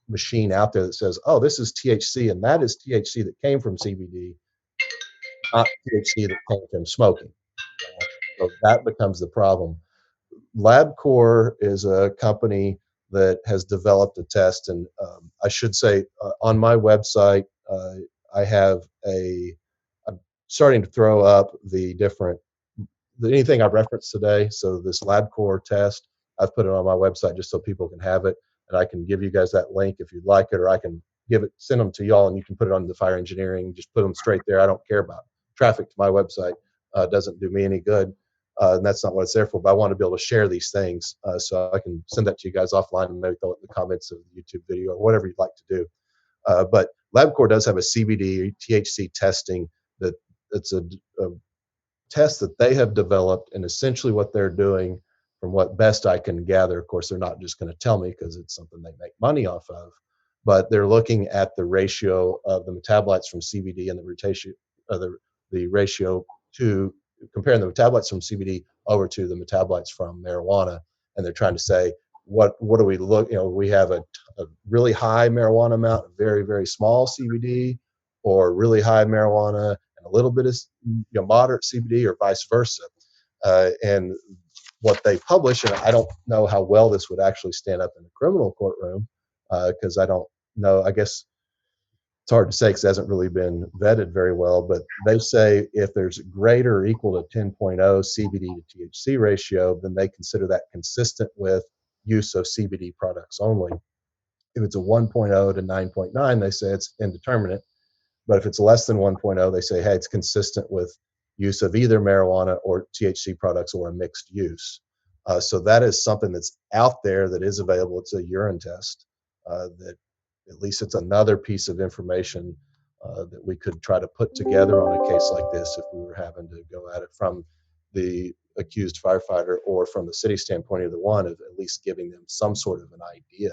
machine out there that says, oh, this is THC and that is THC that came from CBD, not THC that came from smoking. So that becomes the problem. LabCorp is a company that has developed a test, and I should say on my website, I have I'm starting to throw up the different anything I referenced today. So this LabCorp test, I've put it on my website just so people can have it, and I can give you guys that link if you'd like it, or I can send them to y'all, and you can put it on the fire engineering. Just put them straight there. I don't care about traffic to my website. Doesn't do me any good, and that's not what it's there for. But I want to be able to share these things, so I can send that to you guys offline, and maybe throw it in the comments of the YouTube video or whatever you'd like to do. But LabCorp does have a CBD THC testing that it's a tests that they have developed, and essentially what they're doing, from what best I can gather, of course they're not just going to tell me because it's something they make money off of, but they're looking at the ratio of the metabolites from CBD and the ratio to comparing the metabolites from CBD over to the metabolites from marijuana, and they're trying to say what do we look, we have a really high marijuana amount, a very very small CBD, or really high marijuana and a little bit of moderate CBD, or vice versa. And what they publish, and I don't know how well this would actually stand up in a criminal courtroom, because I don't know. I guess it's hard to say because it hasn't really been vetted very well. But they say if there's greater or equal to 10.0 CBD to THC ratio, then they consider that consistent with use of CBD products only. If it's a 1.0 to 9.9, they say it's indeterminate. But if it's less than 1.0, they say, hey, it's consistent with use of either marijuana or THC products or a mixed use. So that is something that's out there that is available. It's a urine test that at least it's another piece of information that we could try to put together on a case like this if we were having to go at it from the accused firefighter or from the city standpoint, either one, of at least giving them some sort of an idea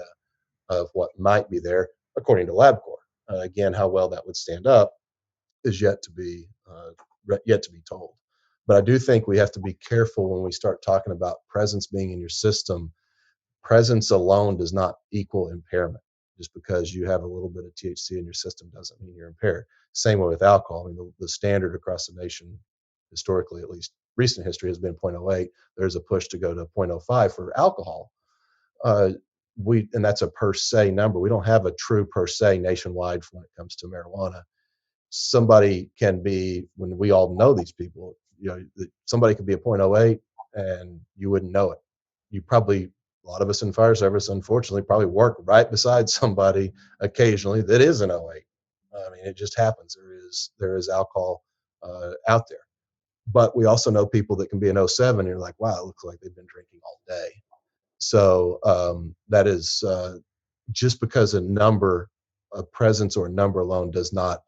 of what might be there according to LabCorp. Again, how well that would stand up is yet to be told. But I do think we have to be careful when we start talking about presence being in your system. Presence alone does not equal impairment. Just because you have a little bit of THC in your system doesn't mean you're impaired. Same way with alcohol. I mean, the standard across the nation, historically, at least recent history, has been 0.08. There's a push to go to 0.05 for alcohol. and that's a per se number. We don't have a true per se nationwide when it comes to marijuana. Somebody can be, when we all know these people, somebody could be a .08 and you wouldn't know it. You probably, a lot of us in fire service, unfortunately, probably work right beside somebody occasionally that is an .08. I mean, it just happens. There is alcohol out there, but we also know people that can be an .07 and you're like, wow, it looks like they've been drinking all day. So that is just because a presence or a number alone does not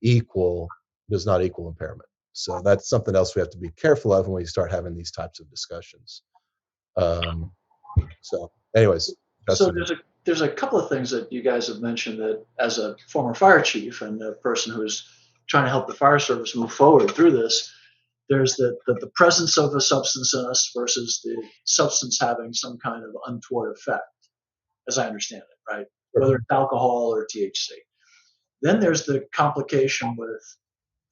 equal impairment. So that's something else we have to be careful of when we start having these types of discussions. So anyways, So Justin. there's a couple of things that you guys have mentioned that, as a former fire chief and a person who's trying to help the fire service move forward through this, there's the presence of a substance in us versus the substance having some kind of untoward effect, as I understand it, right? Whether it's alcohol or THC. Then there's the complication with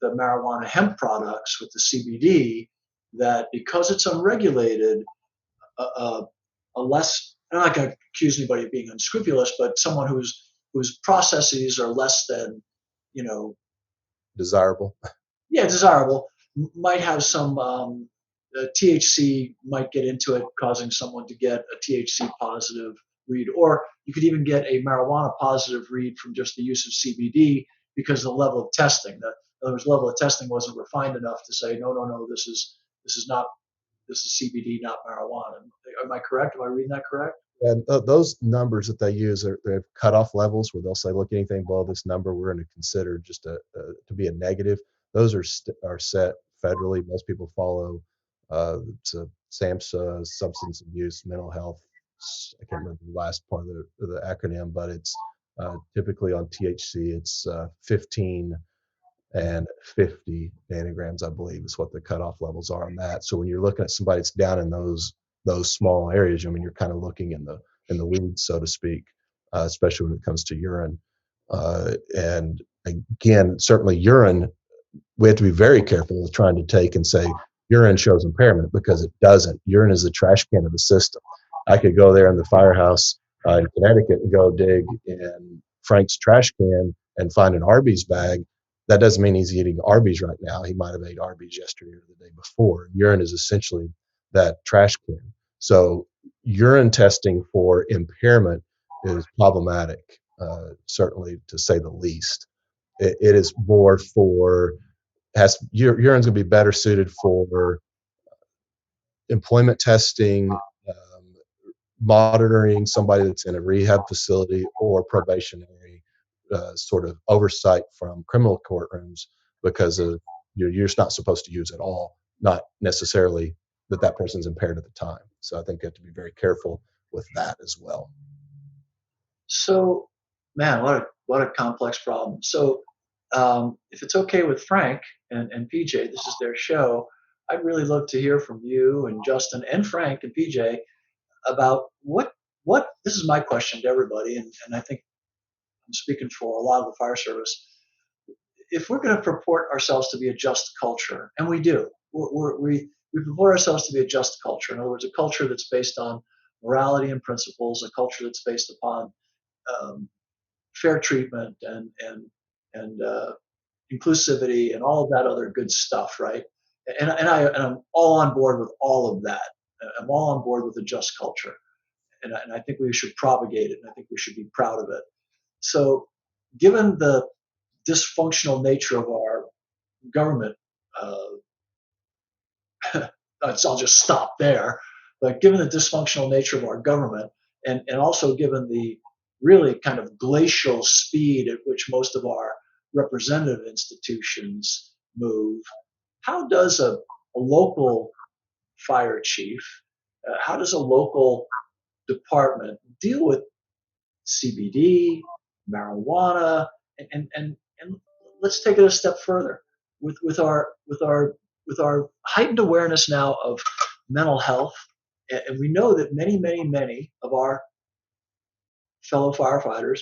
the marijuana hemp products with the CBD, that because it's unregulated, a less, I'm not going to accuse anybody of being unscrupulous, but someone whose processes are less than, Desirable. Yeah, desirable, might have some THC might get into it, causing someone to get a THC positive read, or you could even get a marijuana positive read from just the use of CBD because the level of testing, in other words, level of testing wasn't refined enough to say no, this is not, this is CBD, not marijuana. Am I correct? Am I reading that correct? And those numbers that they use they have cutoff levels where they'll say, look, anything below this number, we're going to consider just to be a negative. Those are set federally. Most people follow it's a SAMHSA, substance abuse, mental health. I can't remember the last part of the acronym, but it's typically on THC, it's 15 and 50 nanograms, I believe, is what the cutoff levels are on that. So when you're looking at somebody that's down in those small areas, I mean, you're kind of looking in the weeds, so to speak, especially when it comes to urine. And again, certainly urine, we have to be very careful with trying to take and say urine shows impairment, because it doesn't. Urine is the trash can of the system. I could go there in the firehouse in Connecticut and go dig in Frank's trash can and find an Arby's bag. That doesn't mean he's eating Arby's right now. He might have ate Arby's yesterday or the day before. Urine is essentially that trash can. So urine testing for impairment is problematic, certainly, to say the least. It is more for, urine's going to be better suited for employment testing, monitoring somebody that's in a rehab facility, or probationary sort of oversight from criminal courtrooms, because you're just not supposed to use at all, not necessarily that person's impaired at the time. So I think you have to be very careful with that as well. So, man, what a complex problem. So, if it's okay with Frank and PJ, this is their show. I'd really love to hear from you and Justin and Frank and PJ about what this is my question to everybody, and I think I'm speaking for a lot of the fire service. If we're going to purport ourselves to be a just culture, and we do, we purport ourselves to be a just culture. In other words, a culture that's based on morality and principles, a culture that's based upon fair treatment and inclusivity and all of that other good stuff, right? And I'm all on board with all of that. I'm all on board with a just culture, and I think we should propagate it, and I think we should be proud of it. So, given the dysfunctional nature of our government, I'll just stop there. But given the dysfunctional nature of our government, and also given the really kind of glacial speed at which most of our representative institutions move, how does a local fire chief, how does a local department deal with CBD, marijuana, and let's take it a step further with our heightened awareness now of mental health, and we know that many of our fellow firefighters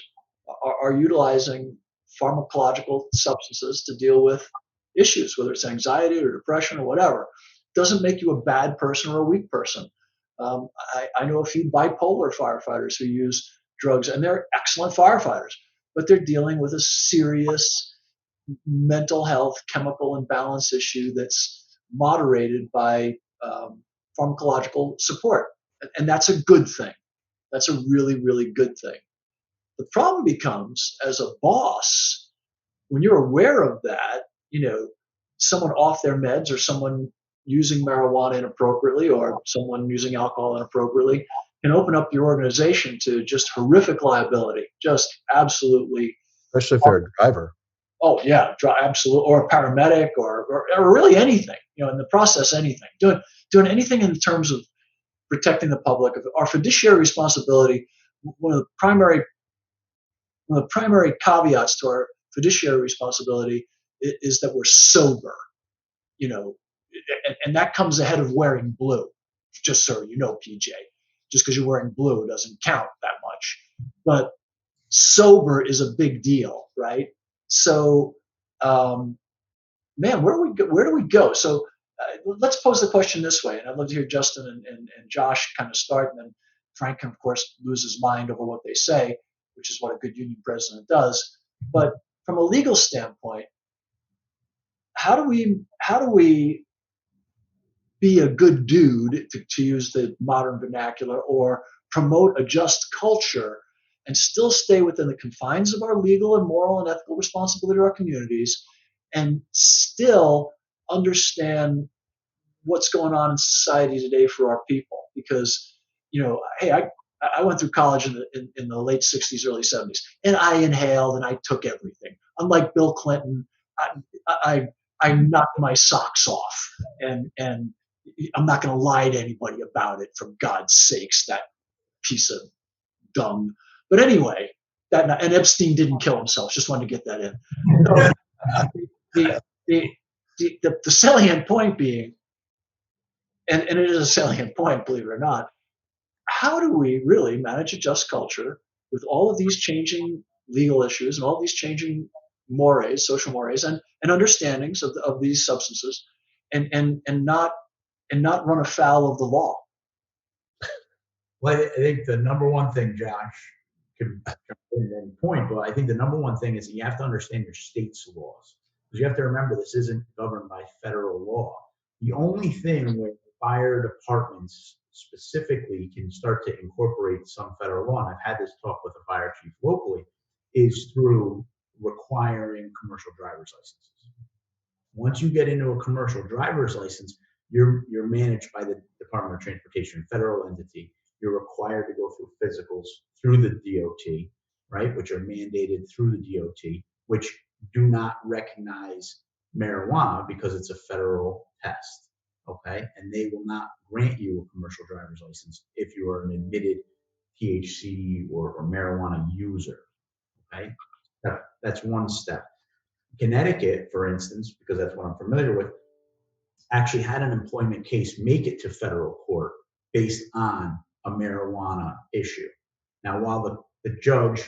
are utilizing pharmacological substances to deal with issues, whether it's anxiety or depression or whatever. Doesn't make you a bad person or a weak person. I know a few bipolar firefighters who use drugs, and they're excellent firefighters, but they're dealing with a serious mental health chemical imbalance issue that's moderated by pharmacological support. And that's a good thing. That's a really, really good thing. The problem becomes, as a boss, when you're aware of that, someone off their meds or someone using marijuana inappropriately or someone using alcohol inappropriately can open up your organization to just horrific liability, just absolutely. Especially if they're a driver. Oh yeah, absolutely, or a paramedic, or really anything. In the process, anything. Doing anything in terms of protecting the public. Our fiduciary responsibility. One of the primary caveats to our fiduciary responsibility is that we're sober. And that comes ahead of wearing blue. Just so you know, PJ, just because you're wearing blue doesn't count that much. But sober is a big deal, right? So, man, where do we go? So let's pose the question this way, and I'd love to hear Justin and Josh kind of start, and then Frank can, of course, lose his mind over what they say, which is what a good union president does. But from a legal standpoint, how do we be a good dude, to use the modern vernacular, or promote a just culture and still stay within the confines of our legal and moral and ethical responsibility to our communities, and still understand what's going on in society today for our people? Because, hey, I went through college in the late 60s, early 70s, and I inhaled and I took everything. Unlike Bill Clinton, I knocked my socks off, and I'm not going to lie to anybody about it, for God's sakes, that piece of dung. But anyway, and Epstein didn't kill himself. Just wanted to get that in. So, the salient point being, and it is a salient point, believe it or not, how do we really manage a just culture with all of these changing legal issues and all of these changing mores, social mores, and understandings of these substances, and not run afoul of the law? Well, I think the number one thing, Josh, can point, but I think the number one thing is you have to understand your state's laws. Because you have to remember, this isn't governed by federal law. The only thing where fire departments specifically can start to incorporate some federal law, and I've had this talk with a fire chief locally, is through requiring commercial driver's licenses. Once you get into a commercial driver's license, you're managed by the Department of Transportation, federal entity. You're required to go through physicals through the DOT, right, which are mandated through the DOT, which do not recognize marijuana because it's a federal test, okay? And they will not grant you a commercial driver's license if you are an admitted THC or marijuana user, okay? That's one step. Connecticut, for instance, because that's what I'm familiar with, actually had an employment case make it to federal court based on a marijuana issue. Now, while the judge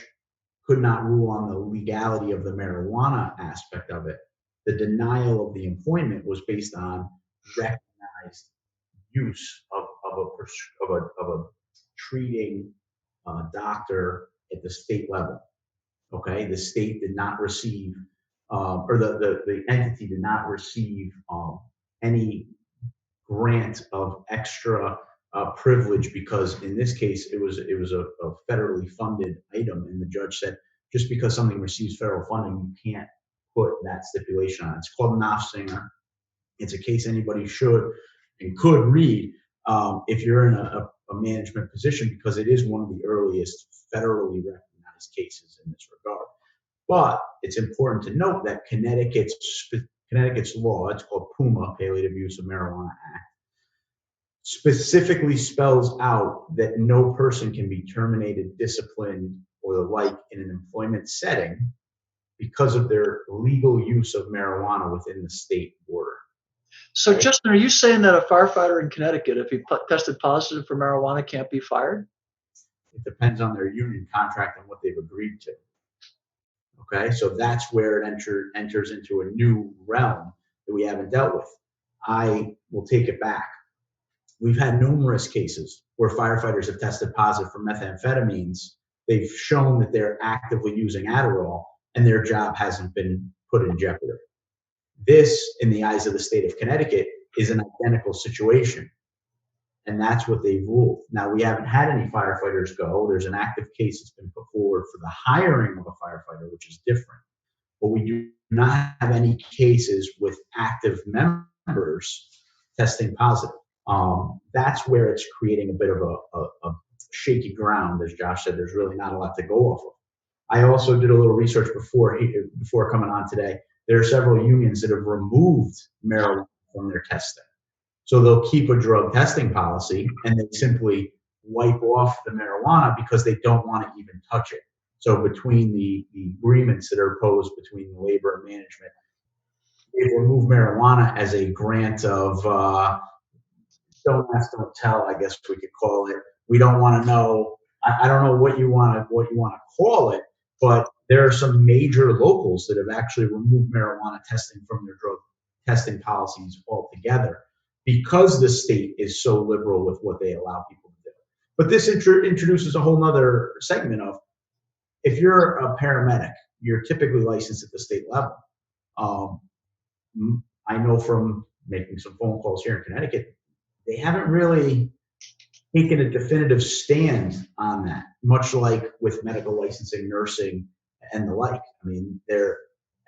could not rule on the legality of the marijuana aspect of it, the denial of the employment was based on recognized use of a treating doctor at the state level. Okay, the state did not receive, or the entity did not receive any grant of extra privilege, because in this case it was a federally funded item, and the judge said just because something receives federal funding, you can't put that stipulation on it. It's called Knopfsinger. It's a case anybody should and could read if you're in a management position, because it is one of the earliest federally recognized cases in this regard. But it's important to note that Connecticut's law, it's called PUMA, Palliative Use of Marijuana Act, specifically spells out that no person can be terminated, disciplined, or the like in an employment setting because of their legal use of marijuana within the state border. So, okay. Justin, are you saying that a firefighter in Connecticut, if he tested positive for marijuana, can't be fired? It depends on their union contract and what they've agreed to. Okay, so that's where it enters into a new realm that we haven't dealt with. I will take it back. we've had numerous cases where firefighters have tested positive for methamphetamines. They've shown that they're actively using Adderall, and their job hasn't been put in jeopardy. This, in the eyes of the state of Connecticut, is an identical situation. And that's what they've ruled. Now, we haven't had any firefighters go. There's an active case that's been put forward for the hiring of a firefighter, which is different. But we do not have any cases with active members testing positive. That's where it's creating a bit of a shaky ground. As Josh said, there's really not a lot to go off of. I also did a little research before coming on today. There are several unions that have removed marijuana from their testing. So they'll keep a drug testing policy and they simply wipe off the marijuana because they don't want to even touch it. So between the agreements that are posed between the labor and management, they've removed marijuana as a grant of don't ask, don't tell, I guess we could call it. We don't want to know. I don't know what you want to call it, but there are some major locals that have actually removed marijuana testing from their drug testing policies altogether because the state is so liberal with what they allow people to do. But this introduces a whole nother segment of, if you're a paramedic, you're typically licensed at the state level. I know from making some phone calls here in Connecticut, they haven't really taken a definitive stand on that, much like with medical licensing, nursing, and the like. I mean,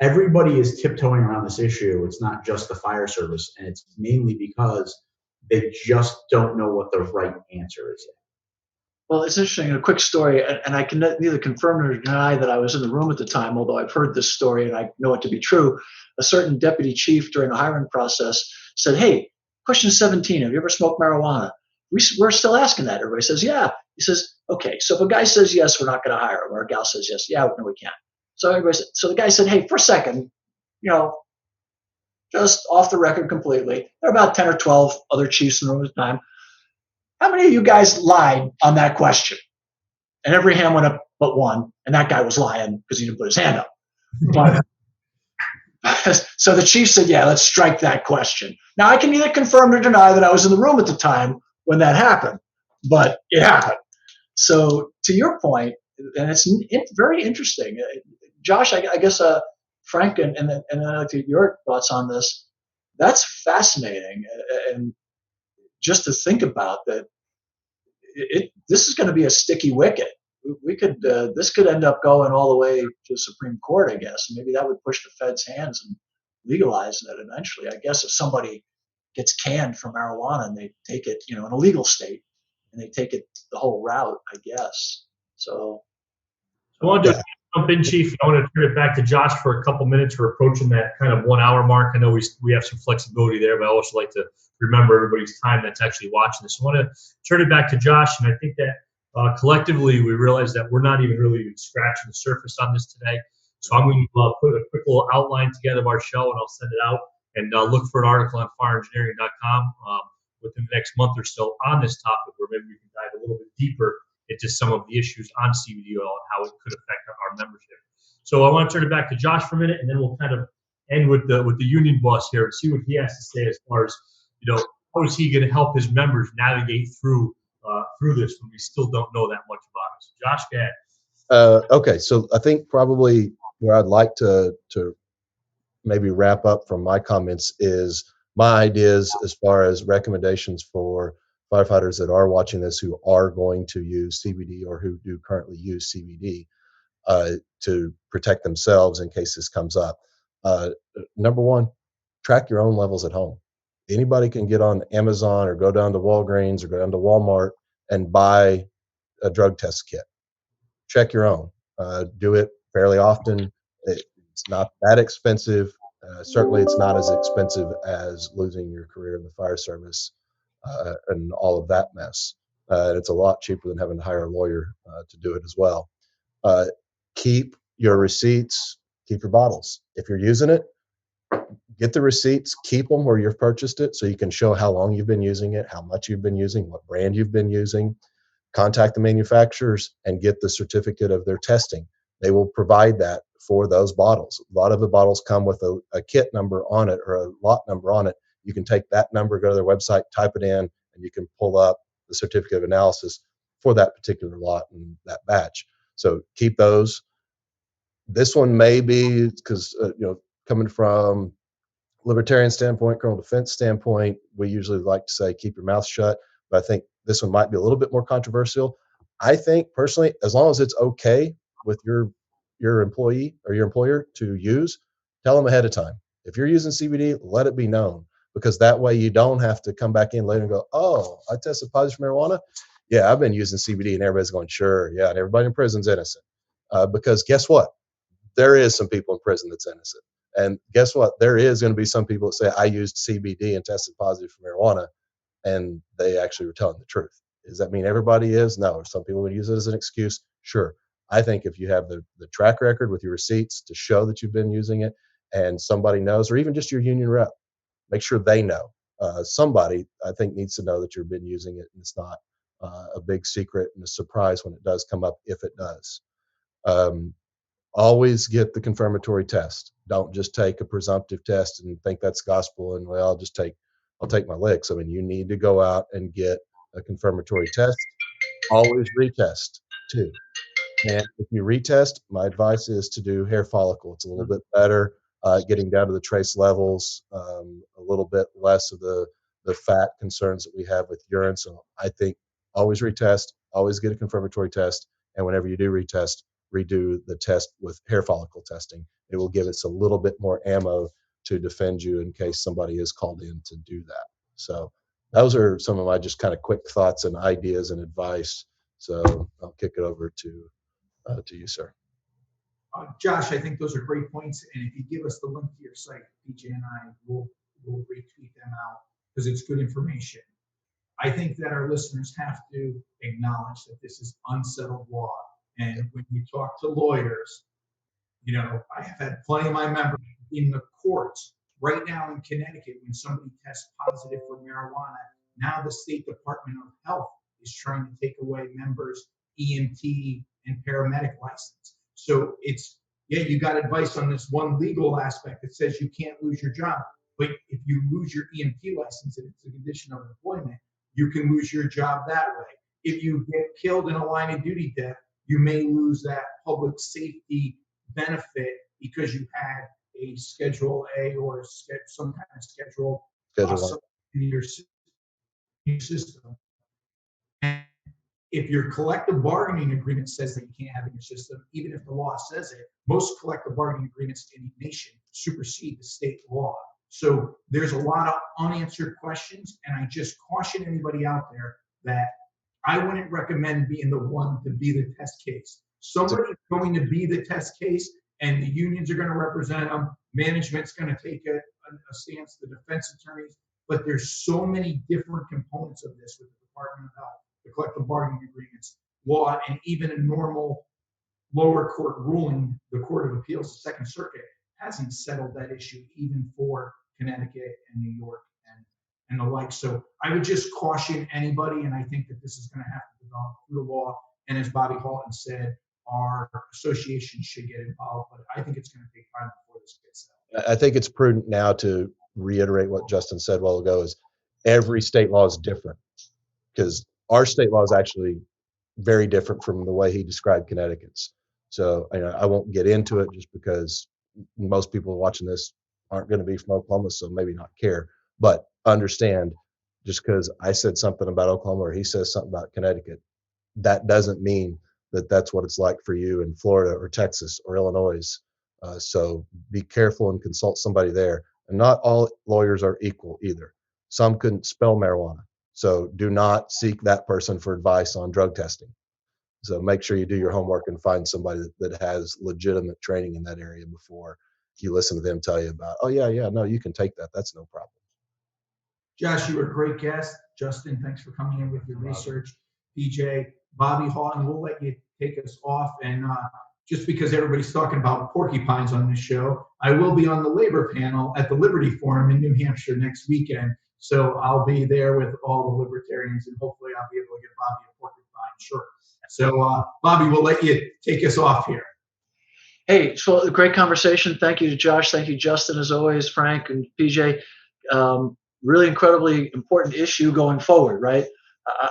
everybody is tiptoeing around this issue. It's not just the fire service, and it's mainly because they just don't know what the right answer is yet. Well, it's interesting. A quick story, and I can neither confirm nor deny that I was in the room at the time, although I've heard this story and I know it to be true. A certain deputy chief during the hiring process said, "Hey, question 17, have you ever smoked marijuana?" We're still asking that. Everybody says, yeah. He says, okay, so if a guy says yes, we're not going to hire him, or a gal says yes, yeah, no, we can't. So the guy said, hey, for a second, just off the record completely, there are about 10 or 12 other chiefs in the room at the time. How many of you guys lied on that question? And every hand went up but one, and that guy was lying because he didn't put his hand up. But, so the chief said, yeah, let's strike that question. Now, I can neither confirm nor deny that I was in the room at the time when that happened, but it happened. So to your point, and it's very interesting, Josh, I guess Frank, and then I'd like to get your thoughts on this. That's fascinating, and just to think about that, this is going to be a sticky wicket. This could end up going all the way to the Supreme Court, I guess. Maybe that would push the Fed's hands and legalize it eventually. I guess if somebody gets canned for marijuana and they take it, in a legal state, and they take it the whole route, I guess. So I want to jump in, Chief. I want to turn it back to Josh for a couple minutes. We're approaching that kind of 1 hour mark. I know we have some flexibility there, but I also like to remember everybody's time that's actually watching this. So I want to turn it back to Josh, and I think that collectively we realize that we're not even really scratching the surface on this today. So I'm going to put a quick little outline together of our show, and I'll send it out. And look for an article on fireengineering.com within the next month or so on this topic, where maybe we can dive a little bit deeper into some of the issues on CBD oil and how it could affect our membership. So I want to turn it back to Josh for a minute, and then we'll kind of end with the union boss here and see what he has to say as far as, how is he going to help his members navigate through this when we still don't know that much about it. So Josh, go ahead. Okay, so I think probably where I'd like to maybe wrap up from my comments is my ideas as far as recommendations for firefighters that are watching this who are going to use CBD or who do currently use CBD to protect themselves in case this comes up. Number one, track your own levels at home. Anybody can get on Amazon or go down to Walgreens or go down to Walmart and buy a drug test kit. Check your own. Do it fairly often. It's not that expensive. Certainly, it's not as expensive as losing your career in the fire service and all of that mess. It's a lot cheaper than having to hire a lawyer to do it as well. Keep your receipts. Keep your bottles. If you're using it, get the receipts. Keep them where you've purchased it so you can show how long you've been using it, how much you've been using, what brand you've been using. Contact the manufacturers and get the certificate of their testing. They will provide that for those bottles. A lot of the bottles come with a kit number on it or a lot number on it. You can take that number, go to their website, type it in, and and you can pull up the certificate of analysis for that particular lot and that batch. So keep those. This one may be because coming from libertarian standpoint, criminal defense standpoint, we usually like to say keep your mouth shut, but I think this one might be a little bit more controversial. I think personally, as long as it's okay with your employee or your employer to use, tell them ahead of time. If you're using CBD, let it be known, because that way you don't have to come back in later and go, oh, I tested positive for marijuana. Yeah, I've been using CBD, and everybody's going, sure, yeah, and everybody in prison's innocent. Because guess what? There is some people in prison that's innocent. And guess what? There is going to be some people that say, I used CBD and tested positive for marijuana, and they actually were telling the truth. Does that mean everybody is? No. Some people would use it as an excuse. Sure. I think if you have the track record with your receipts to show that you've been using it, and somebody knows, or even just your union rep, make sure they know. Somebody, I think, needs to know that you've been using it, and it's not a big secret and a surprise when it does come up, if it does. Always get the confirmatory test. Don't just take a presumptive test and think that's gospel and, well, I'll take my licks. I mean, you need to go out and get a confirmatory test. Always retest too. And if you retest, my advice is to do hair follicle. It's a little bit better, getting down to the trace levels, a little bit less of the fat concerns that we have with urine. So I think always retest, always get a confirmatory test. And whenever you do retest, redo the test with hair follicle testing. It will give us a little bit more ammo to defend you in case somebody is called in to do that. So those are some of my just kind of quick thoughts and ideas and advice. So I'll kick it over to you, sir. Josh, I think those are great points. And if you give us the link to your site, PJ and I will retweet them out because it's good information. I think that our listeners have to acknowledge that this is unsettled law. And when you talk to lawyers, I have had plenty of my members in the courts right now in Connecticut when somebody tests positive for marijuana. Now the State Department of Health is trying to take away members' EMT and paramedic license. So you got advice on this one legal aspect that says you can't lose your job. But if you lose your EMT license and it's a condition of employment, you can lose your job that way. If you get killed in a line of duty death, you may lose that public safety benefit because you had a Schedule A or some kind of schedule in your system. And if your collective bargaining agreement says that you can't have it in your system, even if the law says it, most collective bargaining agreements in the nation supersede the state law. So there's a lot of unanswered questions, and I just caution anybody out there that I wouldn't recommend being the one to be the test case. Somebody's going to be the test case, and the unions are going to represent them. Management's going to take a stance, the defense attorneys. But there's so many different components of this with the Department of Health, the collective bargaining agreements, law, and even a normal lower court ruling, the Court of Appeals, the Second Circuit, hasn't settled that issue even for Connecticut and New York and the like. So I would just caution anybody, and I think that this is going to have to develop through the law. And as Bobby Halton said, our association should get involved, but I think it's going to take time before this gets settled. I think it's prudent now to reiterate what Justin said a while ago, is every state law is different, because our state law is actually very different from the way he described Connecticut's. So I won't get into it just because most people watching this aren't going to be from Oklahoma, so maybe not care. But understand, just because I said something about Oklahoma or he says something about Connecticut, that doesn't mean that that's what it's like for you in Florida or Texas or Illinois. So be careful and consult somebody there. And not all lawyers are equal either. Some couldn't spell marijuana. So do not seek that person for advice on drug testing. So make sure you do your homework and find somebody that has legitimate training in that area before you listen to them tell you about, oh, yeah, no, you can take that. That's no problem. Josh, you were a great guest. Justin, thanks for coming in with your research. PJ, Bobby Halton, we'll let you take us off. And just because everybody's talking about porcupines on this show, I will be on the labor panel at the Liberty Forum in New Hampshire next weekend. So I'll be there with all the libertarians, and hopefully I'll be able to get Bobby a porcupine shirt. So Bobby, we'll let you take us off here. Hey, so great conversation. Thank you to Josh. Thank you, Justin, as always, Frank and PJ. really incredibly important issue going forward, right?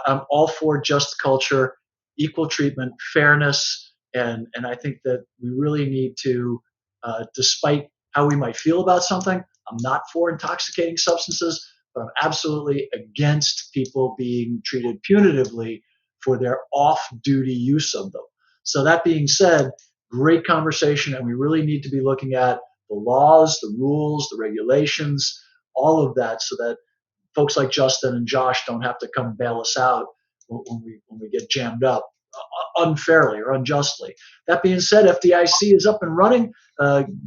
I'm all for just culture, equal treatment, fairness, and I think that we really need to, despite how we might feel about something, I'm not for intoxicating substances, but I'm absolutely against people being treated punitively for their off-duty use of them. So that being said, great conversation, and we really need to be looking at the laws, the rules, the regulations, all of that, so that folks like Justin and Josh don't have to come bail us out when we get jammed up unfairly or unjustly. That being said, FDIC is up and running.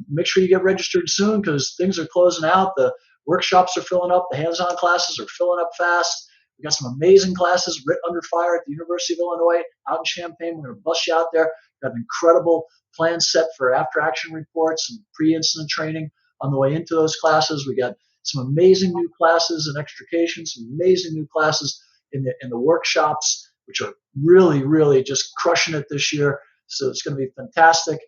Make sure you get registered soon because things are closing out. The workshops are filling up. The hands-on classes are filling up fast. We got some amazing classes writ under fire at the University of Illinois out in Champaign. We're going to bus you out there. We have an incredible plan set for after-action reports and pre-incident training on the way into those classes. We got some amazing new classes in extrication, some amazing new classes in the workshops, which are really just crushing it this year. So it's going to be fantastic.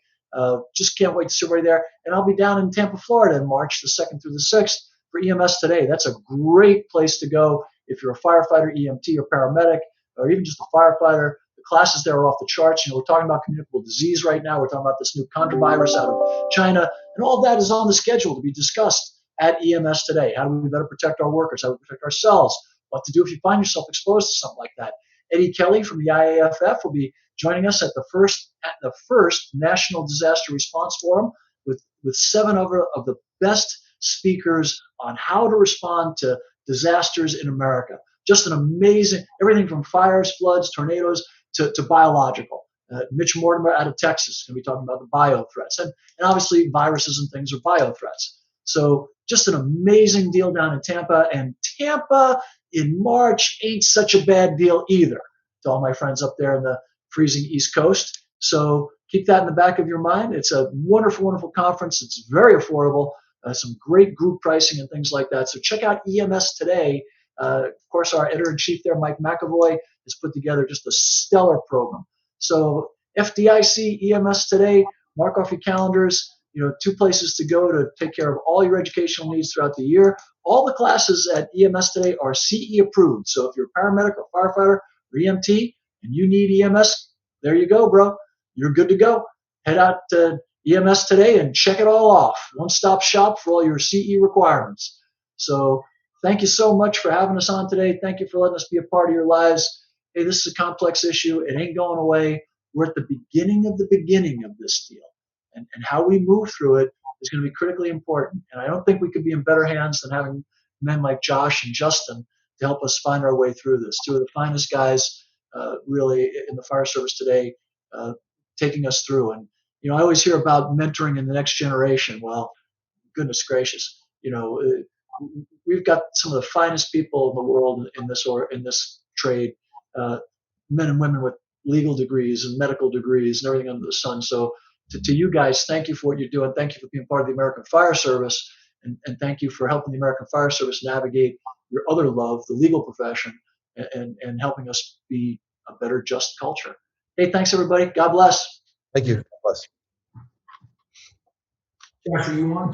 Just can't wait to see everybody there. And I'll be down in Tampa, Florida in March the 2nd through the 6th for EMS Today. That's a great place to go if you're a firefighter, EMT, or paramedic, or even just a firefighter. The classes there are off the charts. We're talking about communicable disease right now. We're talking about this new contravirus out of China. And all that is on the schedule to be discussed at EMS Today. How do we better protect our workers? How do we protect ourselves? What to do if you find yourself exposed to something like that. Eddie Kelly from the IAFF will be joining us at the first National Disaster Response Forum with 7 of the best speakers on how to respond to disasters in America. Just an amazing, everything from fires, floods, tornadoes, to biological. Mitch Mortimer out of Texas is going to be talking about the bio threats. And obviously viruses and things are bio threats. So just an amazing deal down in Tampa. And Tampa in March ain't such a bad deal either, to all my friends up there in the freezing East Coast. So keep that in the back of your mind. It's a wonderful, wonderful conference. It's very affordable, some great group pricing and things like that. So check out EMS Today. Of course, our editor-in-chief there, Mike McAvoy, has put together just a stellar program. So FDIC, EMS Today, mark off your calendars. 2 places to go to take care of all your educational needs throughout the year. All the classes at EMS Today are CE approved. So if you're a paramedic or firefighter or EMT and you need EMS, there you go, bro. You're good to go. Head out to EMS Today and check it all off. One-stop shop for all your CE requirements. So thank you so much for having us on today. Thank you for letting us be a part of your lives. Hey, this is a complex issue. It ain't going away. We're at the beginning of this deal. And how we move through it is going to be critically important. And I don't think we could be in better hands than having men like Josh and Justin to help us find our way through this. 2 of the finest guys really in the fire service today, taking us through. And, I always hear about mentoring in the next generation. Well, goodness gracious, we've got some of the finest people in the world in this trade, men and women with legal degrees and medical degrees and everything under the sun. So to you guys, thank you for what you're doing. Thank you for being part of the American Fire Service. And thank you for helping the American Fire Service navigate your other love, the legal profession, and helping us be a better, just culture. Hey, thanks, everybody. God bless. Thank you. God bless. Josh, are you on?